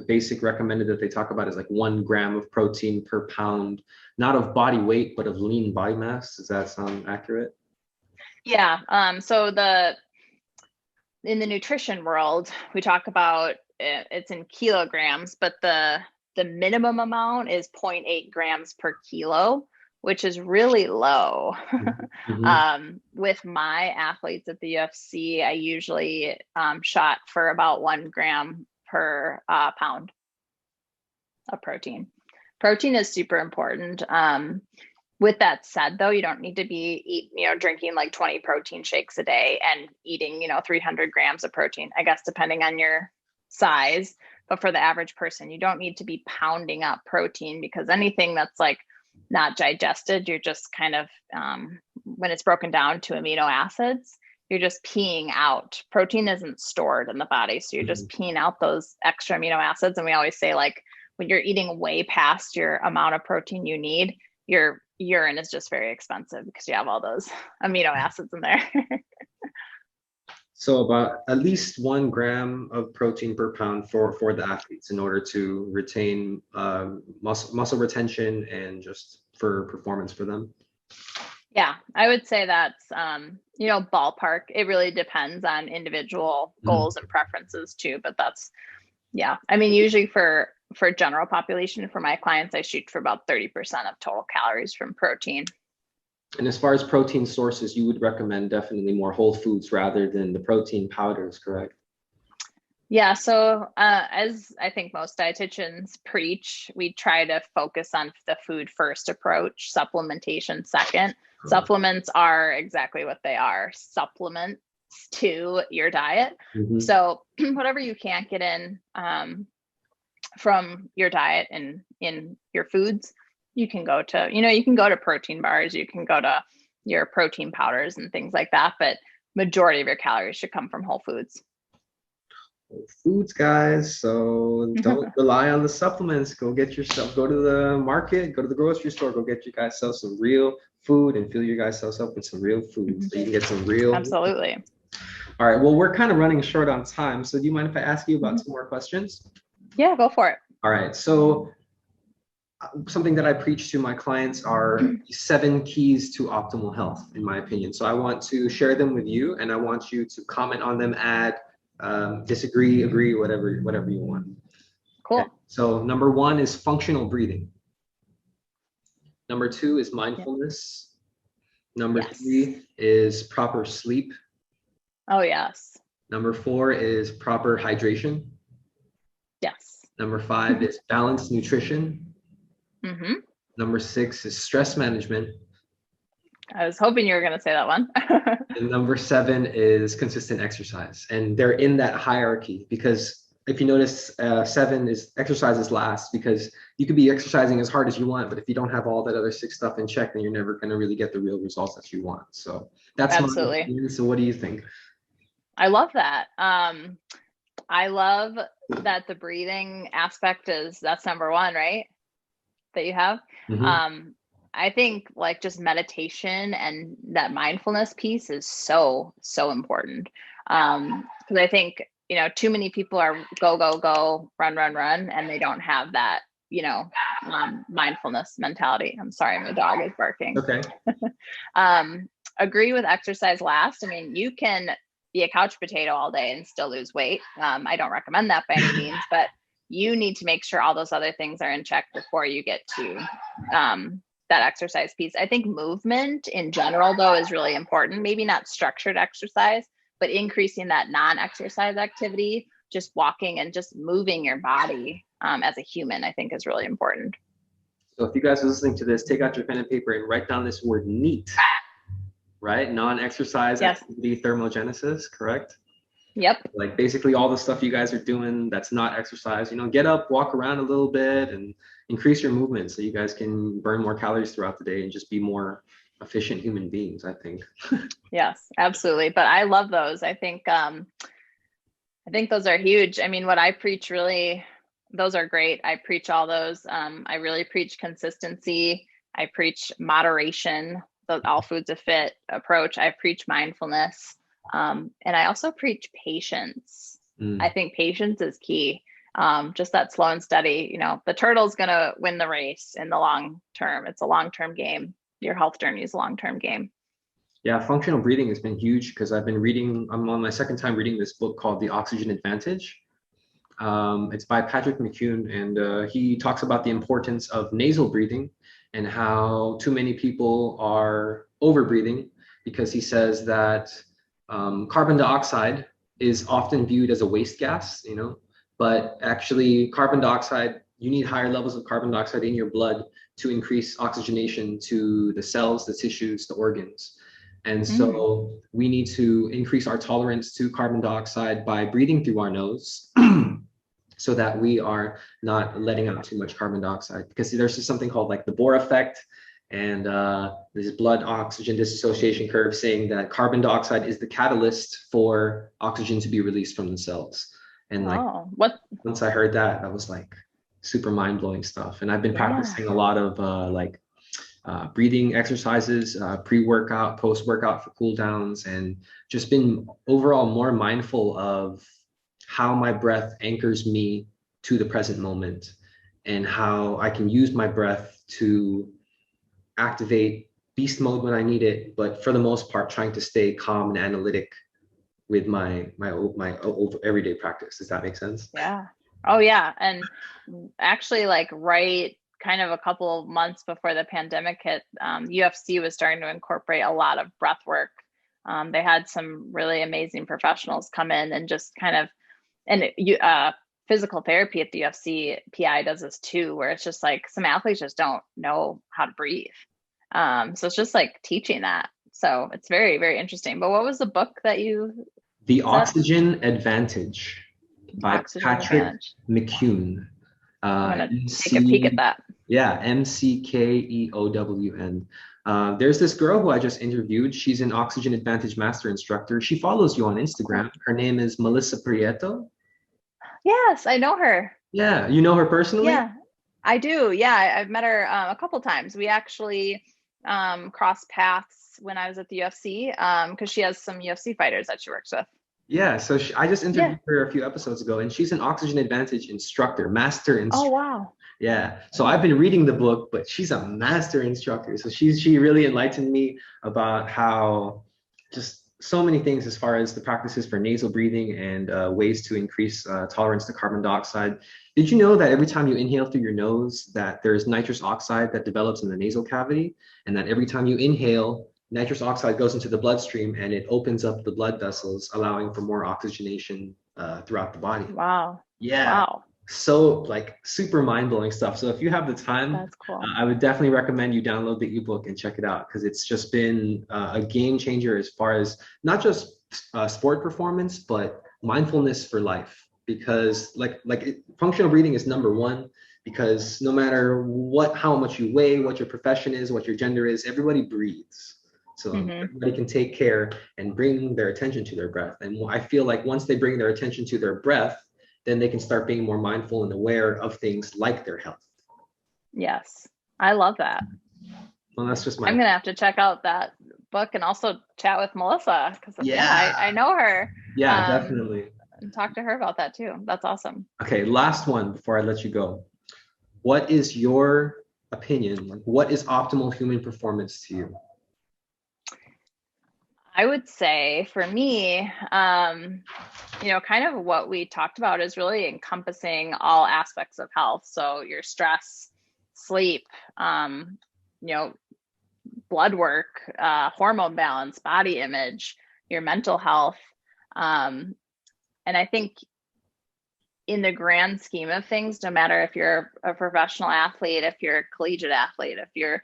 basic recommended that they talk about is like 1 gram of protein per pound, not of body weight, but of lean body mass. Does that sound accurate? Yeah. So in the nutrition world, we talk about it's in kilograms, but the minimum amount is 0.8 grams per kilo, which is really low. With my athletes at the UFC, I usually shot for about 1 gram per pound of protein. Protein is super important. With that said, though, you don't need to be drinking like 20 protein shakes a day and eating 300 grams of protein, I guess, depending on your size. But for the average person, you don't need to be pounding up protein, because anything that's like not digested, you're just kind of, when it's broken down to amino acids, you're just peeing out. Protein isn't stored in the body, so you're just peeing out those extra amino acids. And we always say, like, when you're eating way past your amount of protein you need, your urine is just very expensive because you have all those amino acids in there. So about at least 1 gram of protein per pound for the athletes, in order to retain muscle retention and just for performance for them. Yeah, I would say that's, ballpark. It really depends on individual goals and preferences too, but that's, yeah. I mean, usually for general population, for my clients, I shoot for about 30% of total calories from protein. And as far as protein sources, you would recommend definitely more whole foods rather than the protein powders, correct? Yeah, so as I think most dietitians preach, we try to focus on the food first approach, supplementation second. Supplements are exactly what they are, supplements to your diet. Mm-hmm. So whatever you can't get in from your diet and in your foods, you can go to, you can go to protein bars, you can go to your protein powders and things like that, but majority of your calories should come from whole foods. Foods, guys. So don't rely on the supplements. Go to the market, go to the grocery store, go get you guys some real food and fill you guys up with some real food so you can get some real. Absolutely. All right. Well, we're kind of running short on time. So do you mind if I ask you about 2 more questions? Yeah, go for it. All right. So something that I preach to my clients are 7 keys to optimal health, in my opinion. So I want to share them with you, and I want you to comment on them, add, disagree, agree, whatever you want. Cool. Okay. So number 1 is functional breathing. Number 2 is mindfulness. Number 3 is proper sleep. Oh, yes. Number 4 is proper hydration. Yes. Number 5 is balanced nutrition. Mm-hmm. Number 6 is stress management. I was hoping you were going to say that one. And number 7 is consistent exercise. And they're in that hierarchy because if you notice, 7 is exercise is last, because you could be exercising as hard as you want, but if you don't have all that other 6 stuff in check, then you're never going to really get the real results that you want. So that's absolutely. my opinion. So what do you think? I love that. I love that the breathing aspect that's number 1, right? That you have. Mm-hmm. I think like just meditation and that mindfulness piece is so important. Because I think, too many people are go, run, and they don't have that, mindfulness mentality. I'm sorry, my dog is barking. Okay. Agree with exercise last. I mean, you can be a couch potato all day and still lose weight. I don't recommend that by any means, but you need to make sure all those other things are in check before you get to that exercise piece. I think movement in general, though, is really important. Maybe not structured exercise, but increasing that non-exercise activity, just walking and just moving your body as a human, I think is really important. So if you guys are listening to this, take out your pen and paper and write down this word NEAT, right? Non-exercise activity thermogenesis, correct? Yep. Like basically all the stuff you guys are doing that's not exercise, get up, walk around a little bit and increase your movement so you guys can burn more calories throughout the day and just be more efficient human beings, I think. Yes, absolutely. But I love those. I think those are huge. I mean, what I preach really, those are great. I preach all those. I really preach consistency. I preach moderation, the all foods a fit approach. I preach mindfulness. And I also preach patience. I think patience is key. Just that slow and steady, the turtle's going to win the race in the long term. It's a long-term game. Your health journey is a long-term game. Yeah, functional breathing has been huge because I'm on my 2nd time reading this book called The Oxygen Advantage. It's by Patrick McCune, and he talks about the importance of nasal breathing and how too many people are over breathing, because he says that carbon dioxide is often viewed as a waste gas, but actually carbon dioxide, you need higher levels of carbon dioxide in your blood to increase oxygenation to the cells, the tissues, the organs. And so we need to increase our tolerance to carbon dioxide by breathing through our nose so that we are not letting out too much carbon dioxide, because there's just something called like the Bohr effect. And this blood oxygen dissociation curve saying that carbon dioxide is the catalyst for oxygen to be released from the cells. And once I heard that, that was like super mind-blowing stuff. And I've been practicing a lot of breathing exercises, pre-workout, post-workout for cool downs, and just been overall more mindful of how my breath anchors me to the present moment and how I can use my breath to activate beast mode when I need it, but for the most part, trying to stay calm and analytic with my everyday practice. Does that make sense? Yeah. Oh yeah. And actually, like right kind of a couple of months before the pandemic hit, UFC was starting to incorporate a lot of breath work. They had some really amazing professionals come in and just kind of And physical therapy at the UFC, PI does this too, where it's just like some athletes just don't know how to breathe. So it's just like teaching that. So it's very, very interesting. But what was the book that you The said? Oxygen Advantage by Oxygen Patrick Advantage. McCune. I'm gonna take a peek at MC, that. yeah, McKeown. There's this girl who I just interviewed. She's an Oxygen Advantage Master Instructor. She follows you on Cool. Instagram. Her name is Melissa Prieto. Yes, I know her. Yeah, you know her personally? Yeah, I do. Yeah, I've met her a couple times. We actually crossed paths when I was at the UFC because she has some UFC fighters that she works with. Yeah, so I just Yeah. interviewed her a few episodes ago, and she's an Oxygen Advantage instructor, master Oh, instructor. wow. Yeah, so I've been reading the book, but she's a master instructor. So she really enlightened me about how just so many things as far as the practices for nasal breathing and ways to increase tolerance to carbon dioxide. Did you know that every time you inhale through your nose, that there's nitrous oxide that develops in the nasal cavity, and that every time you inhale, nitrous oxide goes into the bloodstream and it opens up the blood vessels, allowing for more oxygenation throughout the body. Wow. Yeah, Wow. so like super mind-blowing stuff. So if you have the time, That's cool. I would definitely recommend you download the ebook and check it out because it's just been a game changer as far as not just sport performance, but mindfulness for life. Because functional breathing is number one. Because no matter how much you weigh, what your profession is, what your gender is, everybody breathes. So Hmm. everybody can take care and bring their attention to their breath. And I feel like once they bring their attention to their breath, then they can start being more mindful and aware of things like their health. Yes. I love that. Well, that's just I'm my gonna have to check out that book and also chat with Melissa because yeah, yeah, I know her. yeah, Um, definitely. and talk to her about that too. That's awesome. Okay, last one before I let you go. What is your opinion? Like, what is optimal human performance to you? I would say for me, kind of what we talked about is really encompassing all aspects of health. So your stress, sleep, you know, blood work, hormone balance, body image, your mental health. Um, and I think in the grand scheme of things, no matter if you're a professional athlete, if you're a collegiate athlete, if you're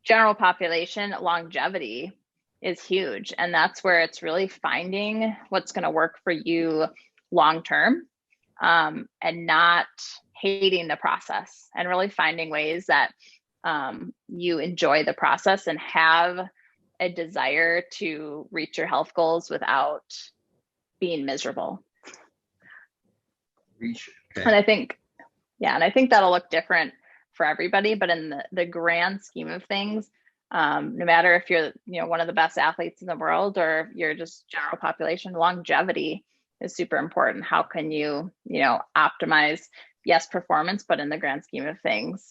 general population, longevity is huge. And that's where it's really finding what's going to work for you long term, and not hating the process, and really finding ways that you enjoy the process and have a desire to reach your health goals without being miserable. Okay. And I think that'll look different for everybody, but in the grand scheme of things, no matter if you're, one of the best athletes in the world or you're just general population, longevity is super important. How can you, optimize, yes, performance, but in the grand scheme of things,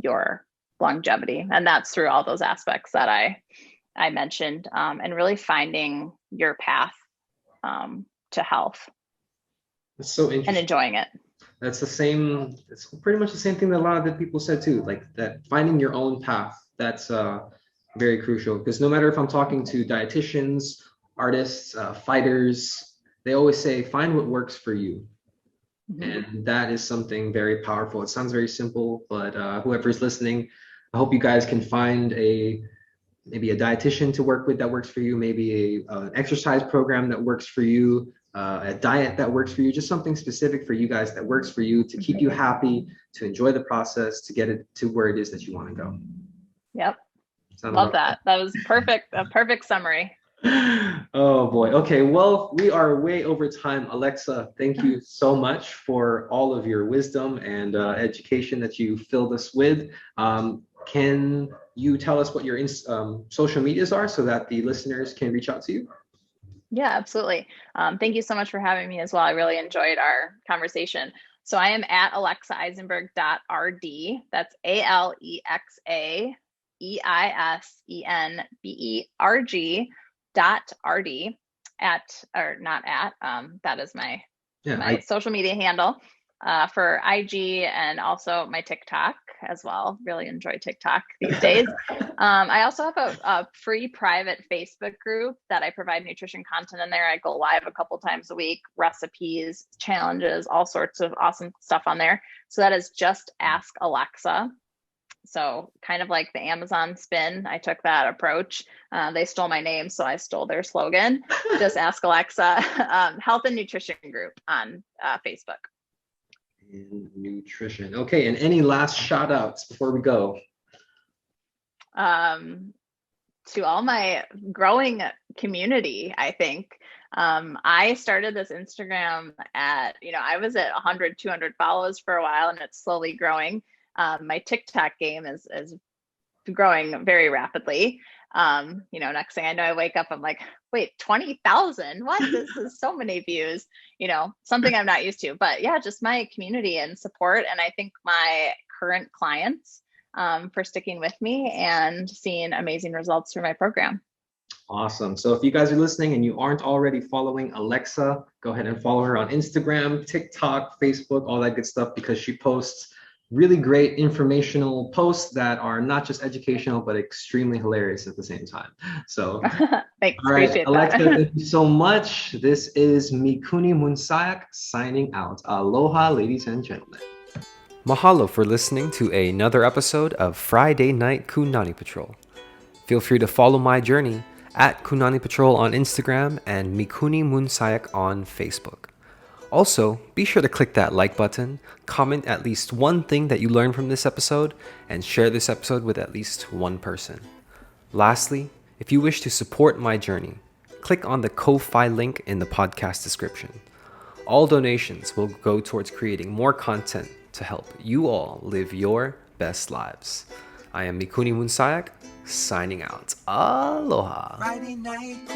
your longevity. And that's through all those aspects that I mentioned, and really finding your path to health. That's so And interesting. enjoying it. It's pretty much the same thing that a lot of the people said too, like that finding your own path. That's very crucial because no matter if I'm talking to dietitians, artists, fighters, they always say find what works for you. Mm-hmm. And that is something very powerful. It sounds very simple, but whoever's listening, I hope you guys can find maybe a dietitian to work with that works for you, maybe an exercise program that works for you, a diet that works for you, just something specific for you guys that works for you to keep you happy, to enjoy the process, to get it to where it is that you want to go. Yep. Sound Love about that. That was perfect. A perfect summary. Oh boy. Okay. Well, we are way over time. Alexa, thank you so much for all of your wisdom and education that you filled us with. Can you tell us what your social medias are so that the listeners can reach out to you? Yeah, absolutely. Thank you so much for having me as well. I really enjoyed our conversation. So I am at alexaeisenberg.rd. That's AlexaEisenberg.rd at, or not at, that is my Yeah, social media handle. for IG and also my TikTok as well. Really enjoy TikTok these days. I also have a free private Facebook group that I provide nutrition content in there. I go live a couple times a week, recipes, challenges, all sorts of awesome stuff on there. So that is just Ask Alexa. So kind of like the Amazon spin, I took that approach. They stole my name, so I stole their slogan. Just Ask Alexa, health and nutrition group on Facebook. And nutrition. Okay, and any last shout outs before we go? To all my growing community, I think. I started this Instagram at, I was at 100, 200 follows for a while, and it's slowly growing. My TikTok game is growing very rapidly. Next thing I know, I wake up, I'm like, wait, 20,000? What? This is so many views, something I'm not used to. But yeah, just my community and support. And I thank my current clients for sticking with me and seeing amazing results through my program. Awesome. So if you guys are listening and you aren't already following Alexa, go ahead and follow her on Instagram, TikTok, Facebook, all that good stuff, because she posts really great informational posts that are not just educational, but extremely hilarious at the same time. So, thanks. All right, Appreciate Alexa, that. thank you so much. This is Mikuni Munsayak signing out. Aloha, ladies and gentlemen. Mahalo for listening to another episode of Friday Night KunaniPatrol. Feel free to follow my journey at KunaniPatrol on Instagram and Mikuni Munsayak on Facebook. Also, be sure to click that like button, comment at least one thing that you learned from this episode, and share this episode with at least one person. Lastly, if you wish to support my journey, click on the Ko-Fi link in the podcast description. All donations will go towards creating more content to help you all live your best lives. I am Mikuni Munsayak, signing out. Aloha. Friday night,